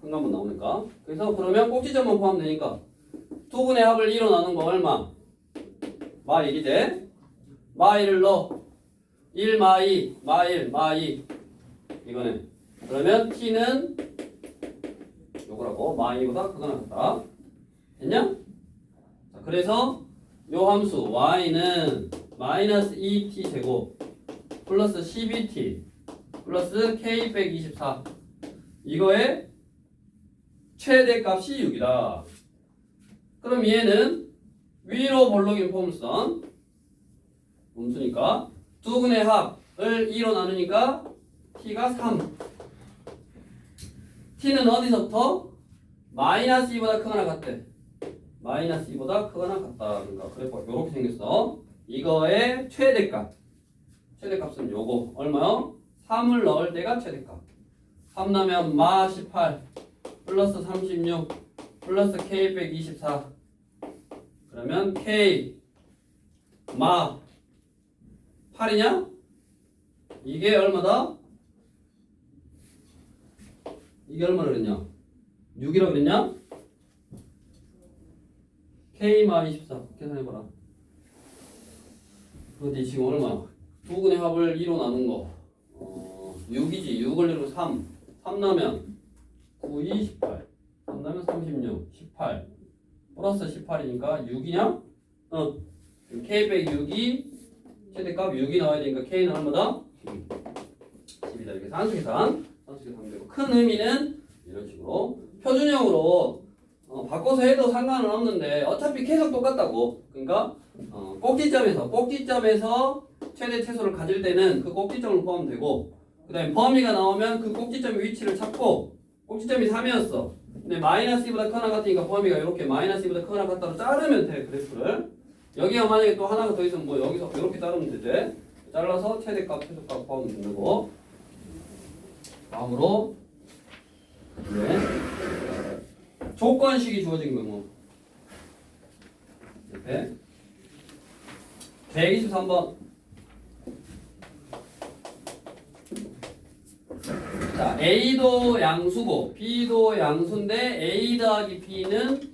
큰 값만 나오니까. 그래서 그러면 꼭지점만 포함되니까 되니까 두근의 합을 2로 나눈 거 얼마? 마 1이 돼. 마 1을 넣어. 1 마 2, 마 1, 마 2 이거네. 그러면 t는 요거라고 마 2보다 크거나 같다. 됐냐? 자, 그래서 요 함수 y는 마이너스 2t 제곱 플러스 12t 플러스 k 빼기 24 이거의 최대값이 6이다. 그럼 얘는 위로 볼록인 포물선 음수니까 두근의 합을 2로 나누니까 t가 3 t는 어디서부터? 마이너스 2보다 크거나 같대. 마이너스 2보다 크거나 같다. 그러니까 그래프가 이렇게 생겼어. 이거의 최대값. 최대값은 요거 얼마요? 3을 넣을 때가 최대값. 3 넣으면 마 18 플러스 36 플러스 K 124. 그러면 K 마 8이냐? 이게 얼마다? 이게 얼마나 그랬냐? 6이라고 그랬냐? K 마 24 계산해봐라. 어디 지금 얼마? 두 근의 합을 2로 나눈 거 6이지. 6을 내고 3 넣으면 9, 2, 18 3 넣으면 36 18 플러스 18이니까 6이냐? K 106이 최대값 6이 나와야 되니까 K는 얼마다? 10이다. 이렇게 산수계산 되고, 큰 의미는 이런 식으로 표준형으로 바꿔서 해도 상관은 없는데 어차피 계속 똑같다고. 그러니까 꼭지점에서 최대 최소를 가질 때는 그 꼭지점을 포함하면 되고, 그 다음에 범위가 나오면 그 꼭지점의 위치를 찾고, 꼭지점이 3이었어. 근데 마이너스 2보다 크거나 같으니까 범위가 이렇게 마이너스 2보다 크거나 같다로 자르면 돼, 그래프를. 여기가 만약에 또 하나가 더 있으면 뭐 여기서 이렇게 자르면 되지. 잘라서 최대값, 최소값 포함하면 된다고. 다음으로 조건식이 주어진 경우 옆에 123번. 자, A도 양수고 B도 양수인데 A 더하기 B는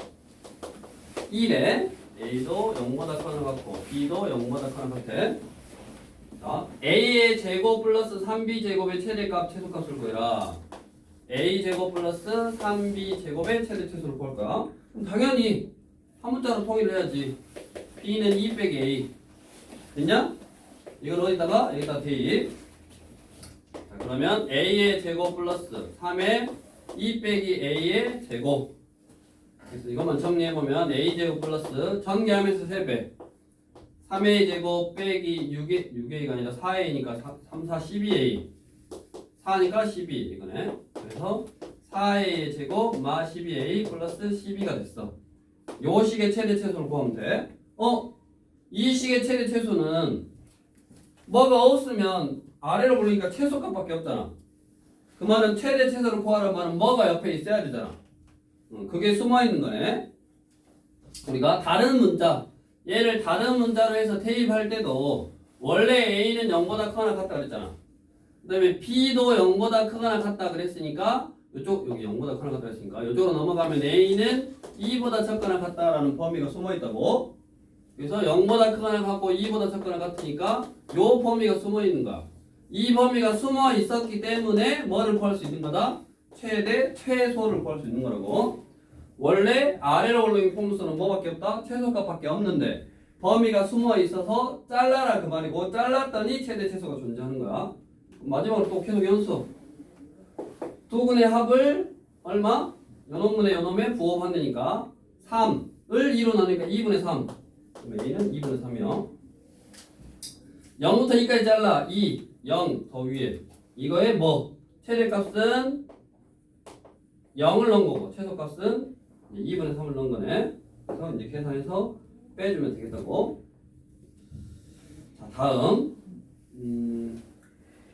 1에 A도 0보다 크거나 같고 B도 0보다 크거나 같아. 자, A의 제곱 플러스 3B 제곱의 최대값 최소값을 구해라. A 제곱 플러스 3B 제곱의 최대 최소를 구할 거야. 그럼 당연히 한 문자로 통일을 해야지. B는 2 빼기 A. 됐냐? 이걸 어디다가? 여기다 대입. 자, 그러면 A의 제곱 플러스 3의 2 빼기 A의 제곱. 그래서 이것만 정리해보면 A 제곱 플러스 전개하면서 3배. 3A 제곱 빼기 6A가 아니라 4A니까 3, 4, 12A. 4니까 12 이거네. 그래서 4A의 제곱 마 12A 플러스 12가 됐어. 요 식의 최대 최소를 구하면 돼. 이 식의 최대 최소는 뭐가 없으면 아래로 올리니까 최소값밖에 없잖아. 그 말은 최대 최소를 구하라는 말은 뭐가 옆에 있어야 되잖아. 그게 숨어있는 거네. 우리가 다른 문자, 얘를 다른 문자로 해서 대입할 때도 원래 A는 0보다 크거나 같다 그랬잖아. 그 다음에 B도 0보다 크거나 같다 그랬으니까 이쪽 여기 0보다 크거나 같다 그랬으니까 이쪽으로 넘어가면 A는 2보다 적거나 같다라는 범위가 숨어있다고. 그래서 0보다 크거나 같고 2보다 적거나 같으니까 요 범위가 숨어있는 거야. 이 범위가 숨어 있었기 때문에 뭐를 구할 수 있는 거다? 최대 최소를 구할 수 있는 거라고. 원래 아래로 올라오는 폼수는 뭐밖에 없다? 최소값밖에 없는데 범위가 숨어 있어서 잘라라 그 말이고, 잘랐더니 최대 최소가 존재하는 거야. 마지막으로 또 계속 연수. 두 근의 합을 얼마? 요놈분의 요놈에 부호받으니까 3을 2로 나누니까 2분의 3. 그럼 A는 2분의 3이요. 0부터 2까지 잘라. 2, 0 더 위에. 이거의 뭐? 최대값은 0을 넣은 거고 최소값은 2분의 3을 넣은 거네. 그래서 이제 계산해서 빼주면 되겠다고. 자, 다음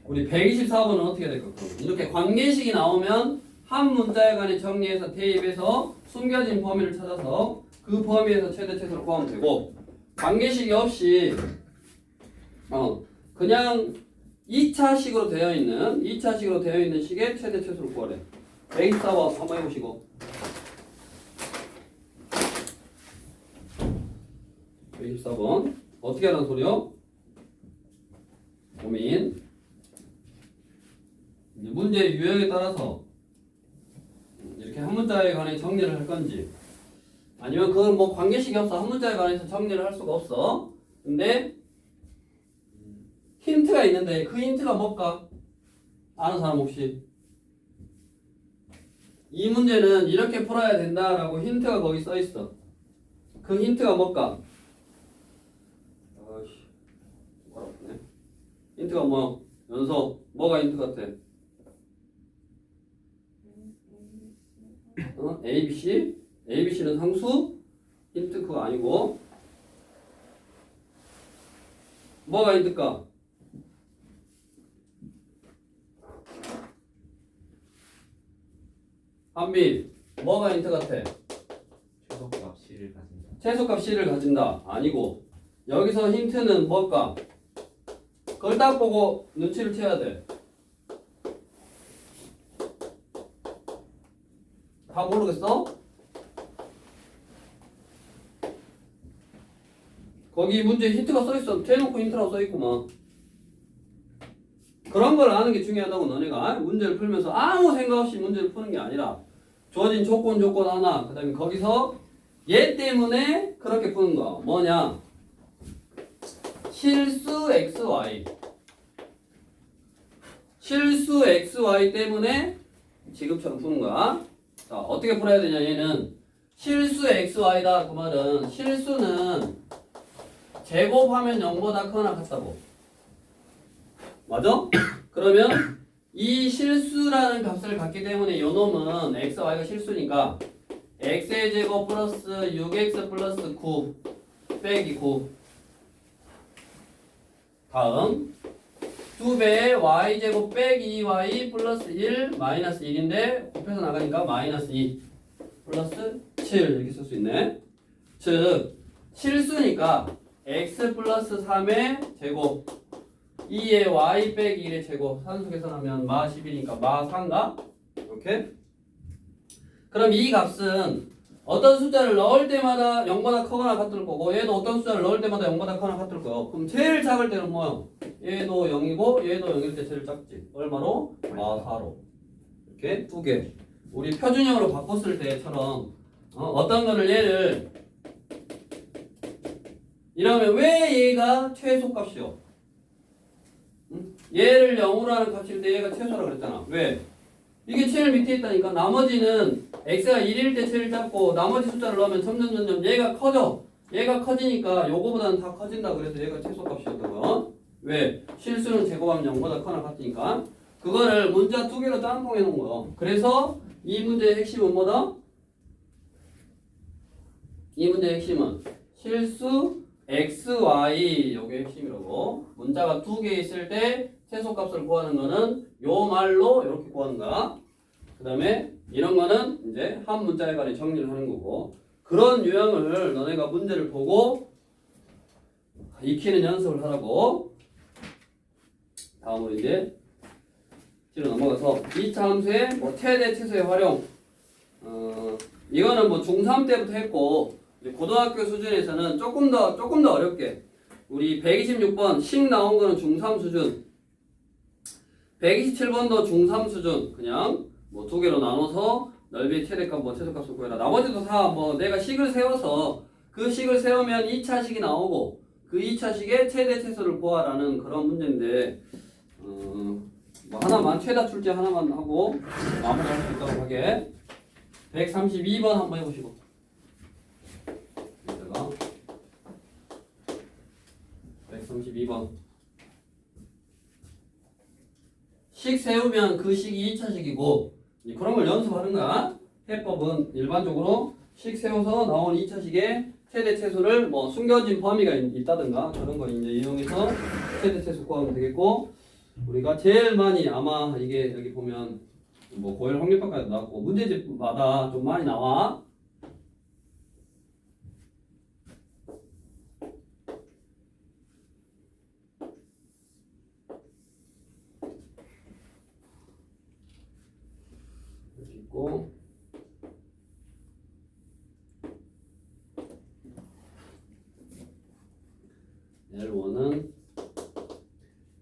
우리 124번은 어떻게 될까? 이렇게 관계식이 나오면 한 문자에 관해 정리해서 대입해서 숨겨진 범위를 찾아서 그 범위에서 최대 최소를 구하면 되고, 관계식이 없이 그냥 2차식으로 되어 있는 식의 최대 최소를 구하래. 124번 한번 해보시고. 124번 어떻게 하라는 소리요? 고민. 이제 문제 유형에 따라서 이렇게 한 문자에 관해 정리를 할 건지, 아니면 그건 뭐 관계식이 없어 한 문자에 관해서 정리를 할 수가 없어. 근데 힌트가 있는데 그 힌트가 뭘까? 아는 사람 혹시? 이 문제는 이렇게 풀어야 된다라고 힌트가 거기 써 있어. 그 힌트가 뭘까? 힌트가 뭐야? 연서 뭐가 힌트 같아? A, B, C? A, B, C는 상수? 힌트 그거 아니고. 뭐가 힌트일까? 한빈 뭐가 힌트 같아? 최소값 C를 가진다. 최소값 C를 가진다. 아니고 여기서 힌트는 뭘까? 그걸 딱 보고 눈치를 채야 돼. 다 모르겠어? 거기 문제 힌트가 써있어. 대놓고 힌트라고 써있구만. 그런 걸 아는 게 중요하다고 너네가 문제를 풀면서 아무 생각 없이 문제를 푸는 게 아니라 주어진 조건 하나 그 다음에 거기서 얘 때문에 그렇게 푸는 거야. 뭐냐? 실수 XY 실수 XY 때문에 지금처럼 푸는 거야. 자, 어떻게 풀어야 되냐? 얘는 실수 XY다. 그 말은 실수는 제곱하면 0보다 크거나 같다고. 맞아? 그러면 이 실수라는 값을 갖기 때문에 요 놈은 x, y가 실수니까 x의 제곱 플러스 6x 플러스 9 빼기 9 다음 2배의 y제곱 빼기 2y 플러스 1 마이너스 1인데 곱해서 나가니까 마이너스 2 플러스 7 이렇게 쓸 수 있네. 즉 실수니까 x 플러스 3의 제곱 2의 y 빼기 1의 제곱 산수 계산하면 마 10이니까 마 4인가? 이렇게? 그럼 이 값은 어떤 숫자를 넣을 때마다 0보다 크거나 같을 거고 얘도 어떤 숫자를 넣을 때마다 0보다 크거나 같을 거예요. 그럼 제일 작을 때는 뭐야? 얘도 0이고 얘도 0일 때 제일 작지. 얼마로? 마 4로. 이렇게 두 개. 우리 표준형으로 바꿨을 때처럼 어떤 거를 얘를 이러면 왜 얘가 최소값이요? 얘를 0으로 하는 값일 때 얘가 최소라고 그랬잖아. 왜? 이게 제일 밑에 있다니까. 나머지는 x가 1일 때 제일 작고 나머지 숫자를 넣으면 점점 얘가 커져. 얘가 커지니까 요거보다는 다 커진다. 그래서 얘가 최소값이었다고요. 왜? 실수는 제곱하면 0보다 커나 같으니까. 그거를 문자 두 개로 짬뽕해 놓은 거예요. 그래서 이 문제의 핵심은 뭐다? 이 문제의 핵심은 실수 x, y 요게 핵심이라고. 문자가 두 개 있을 때 최소값을 구하는 거는 요 말로 이렇게 구하는 거야. 그 다음에 이런 거는 이제 한 문자에 관해 정리를 하는 거고. 그런 유형을 너네가 문제를 보고 익히는 연습을 하라고. 다음으로 이제 뒤로 넘어가서 2차 함수의 뭐 최대 최소의 활용. 이거는 뭐 중3 때부터 했고 고등학교 수준에서는 조금 더 어렵게 우리 126번 식 나온 거는 중3 수준 127번도 중3 수준 그냥 뭐 두 개로 나눠서 넓이의 최대값 뭐 최소값을 구해라. 나머지도 다 뭐 내가 식을 세워서 그 식을 세우면 2차 식이 나오고 그 2차 식의 최대 최소를 구하라는 그런 문제인데 뭐 하나만 최다 출제 하나만 하고 마무리할 수 있도록 하게 132번 한번 해보시고 여기다가 132번 식 세우면 그 식이 2차 식이고 그런 걸 연습하는 거야. 해법은 일반적으로 식 세워서 나온 2차 식의 최대 최소를 뭐 숨겨진 범위가 있다든가 그런 거 이제 이용해서 최대 최소 구하면 되겠고 우리가 제일 많이 아마 이게 여기 보면 뭐 고열 확률평가에도 나왔고 문제집마다 좀 많이 나와. 이렇게 있고 L1은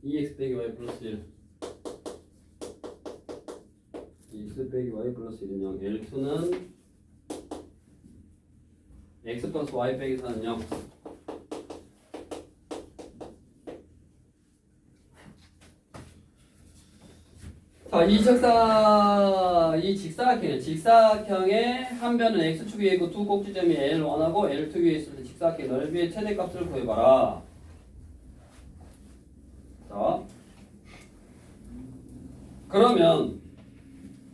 2x 빼기 y 플러스 1 2x 빼기 y 플러스 1은 0 L2는 x 플러스 y 빼기 4는 0 자, 이 직사각형의 한 변은 x축 위에 있고 두 꼭지점이 L1하고 L2 위에 있을 때 직사각형 넓이의 최대값을 구해봐라. 자, 그러면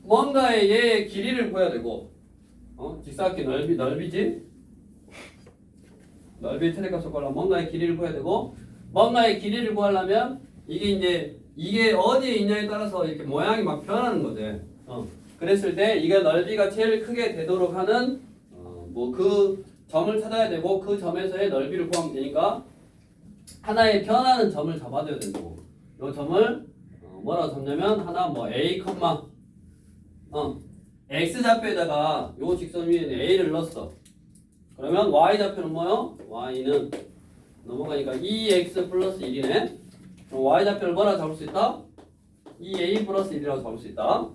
뭔가의 얘의 길이를 구해야 되고 직사각형 넓이지? 넓이의 최대값을 구하려면 뭔가의 길이를 구해야 되고 뭔가의 길이를 구하려면 이게 어디에 있냐에 따라서 이렇게 모양이 막 변하는 거지. 그랬을 때 이게 넓이가 제일 크게 되도록 하는 뭐 그 점을 찾아야 되고 그 점에서의 넓이를 구하면 되니까 하나의 변하는 점을 잡아줘야 된다고. 이 점을 뭐라고 잡냐면 하나 뭐 a, x 좌표에다가 요 직선 위에 a를 넣었어. 그러면 y 좌표는 뭐요? y는 넘어가니까 2x 플러스 1이네. 그럼 y 좌표를 뭐라 잡을 수 있다? 2a 플러스 1이라고 잡을 수 있다.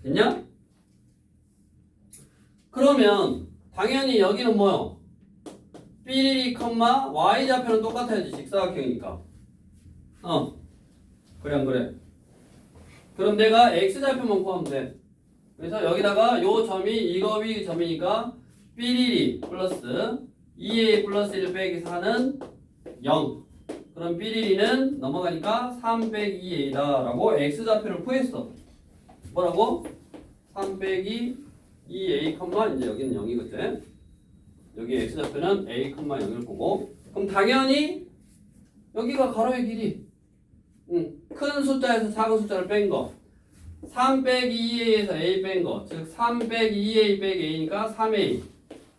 됐냐? 그러면 당연히 여기는 뭐요? 삐리리 컴마 y 좌표는 똑같아야지. 직사각형이니까. 그래 안 그래? 그럼 내가 x 좌표만 구하면 돼. 그래서 여기다가 요 점이 이거 위 점이니까 삐리리 플러스 2a 플러스 1 빼기 4는 0. 그럼 삐리리는 넘어가니까 3 빼기 2a다 라고 x 좌표를 구했어. 뭐라고? 3 빼기 2a, 이제 여기는 0이거든. 여기 x 좌표는 a, 0을 보고. 그럼 당연히 여기가 가로의 길이. 큰 숫자에서 작은 숫자를 뺀 거. 3 빼기 2a에서 a 뺀 거. 즉 3 빼기 2a 빼기 a니까 3a.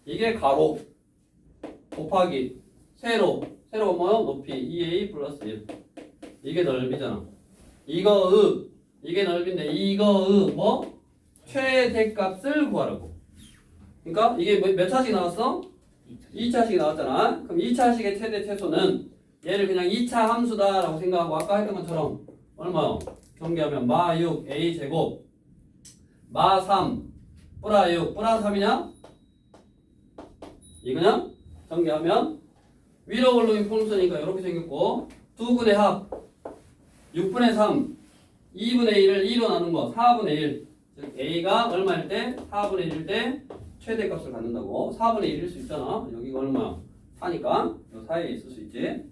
이게 가로. 곱하기 세로. 세로가 뭐요? 높이 2a 플러스 1. 이게 넓이잖아. 이거 이게 넓이인데 이거 뭐? 최대값을 구하라고. 그러니까 이게 몇 차식 나왔어? 2차식 나왔잖아. 그럼 2차식의 최대 최소는 얘를 그냥 2차 함수다라고 생각하고 아까 했던 것처럼 얼마요? 정리하면 마 6 a 제곱 마 3 뿌라 6 뿌라 3이냐? 이거냐? 정리하면 위로 올라오는 폼수니까 이렇게 생겼고 두 분의 합 6분의 3 2분의 1을 2로 나눈 거 4분의 1. 즉 a가 얼마일 때? 4분의 1일 때 최대값을 갖는다고. 4분의 1일 수 있잖아. 여기가 얼마야? 4니까 이 사이에 있을 수 있지.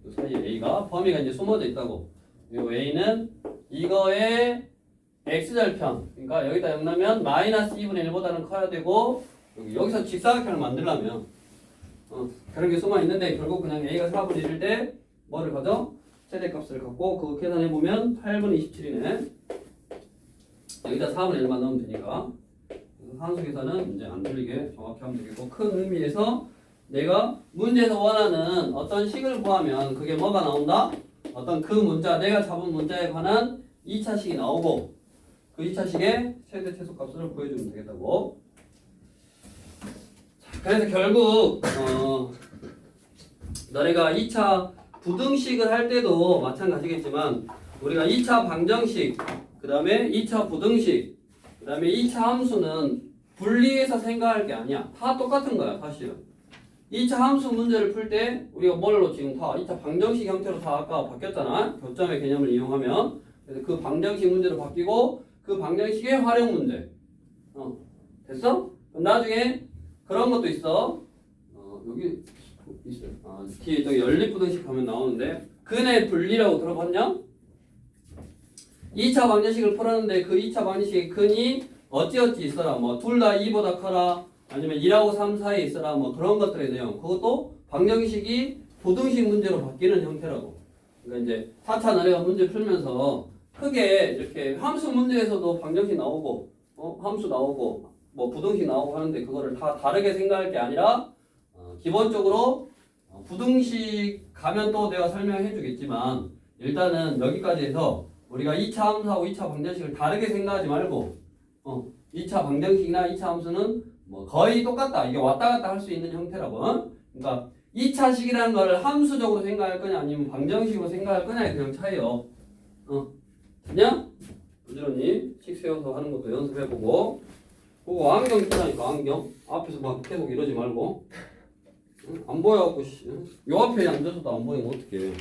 이 사이에 a가 범위가 이제 숨어져 있다고. 이 a는 이거의 x절편. 그러니까 여기다 0 넣으면 마이너스 2분의 1보다는 커야 되고 여기서 직사각형을 만들려면 그런 게 숨어 있는데 결국 그냥 a가 4분의 1일 때 뭐를 가져? 최대값을 갖고 그거 계산해보면 8분의 27이네. 여기다 4분의 1만 넣으면 되니까 함수 계산은 이제 안 틀리게 정확히 하면 되겠고 큰 의미에서 내가 문제에서 원하는 어떤 식을 구하면 그게 뭐가 나온다? 어떤 그 문자, 내가 잡은 문자에 관한 2차식이 나오고 그 2차식의 최대 최소값을 구해주면 되겠다고. 그래서 결국 너네가 2차 부등식을 할 때도 마찬가지겠지만 우리가 2차 방정식, 그 다음에 2차 부등식, 그 다음에 2차 함수는 분리해서 생각할 게 아니야. 다 똑같은 거야 사실은. 2차 함수 문제를 풀 때 우리가 뭘로 지금 다 2차 방정식 형태로 다 아까 바뀌었잖아. 교점의 개념을 이용하면. 그래서 그 방정식 문제로 바뀌고 그 방정식의 활용 문제. 됐어? 그럼 나중에 그런 것도 있어. 여기 있어요. 뒤에 저기 연립부등식 하면 나오는데 근의 분리라고 들어봤냐? 2차 방정식을 풀었는데 그 2차 방정식의 근이 어찌어찌 있어라. 뭐 둘 다 2보다 커라. 아니면 1하고 3 사이에 있어라. 뭐 그런 것들의 내용. 그것도 방정식이 부등식 문제로 바뀌는 형태라고. 그러니까 이제 4차 너네가 문제 풀면서 크게 이렇게 함수 문제에서도 방정식 나오고 함수 나오고 뭐 부등식 나오고 하는데 그거를 다 다르게 생각할 게 아니라 기본적으로 부등식 가면 또 내가 설명해 주겠지만 일단은 여기까지 해서 우리가 2차 함수하고 2차 방정식을 다르게 생각하지 말고 2차 방정식이나 2차 함수는 뭐 거의 똑같다. 이게 왔다 갔다 할 수 있는 형태라고. 그러니까 2차식이라는 걸 함수적으로 생각할 거냐 아니면 방정식으로 생각할 거냐에 그냥 차이요. 그냥 부지런히 식 세워서 하는 것도 연습해보고 그거 안경 쓰라니까 안경 앞에서 막 계속 이러지 말고 안 보여갖고 요 앞에 앉아서도 안 보이면 어떡해.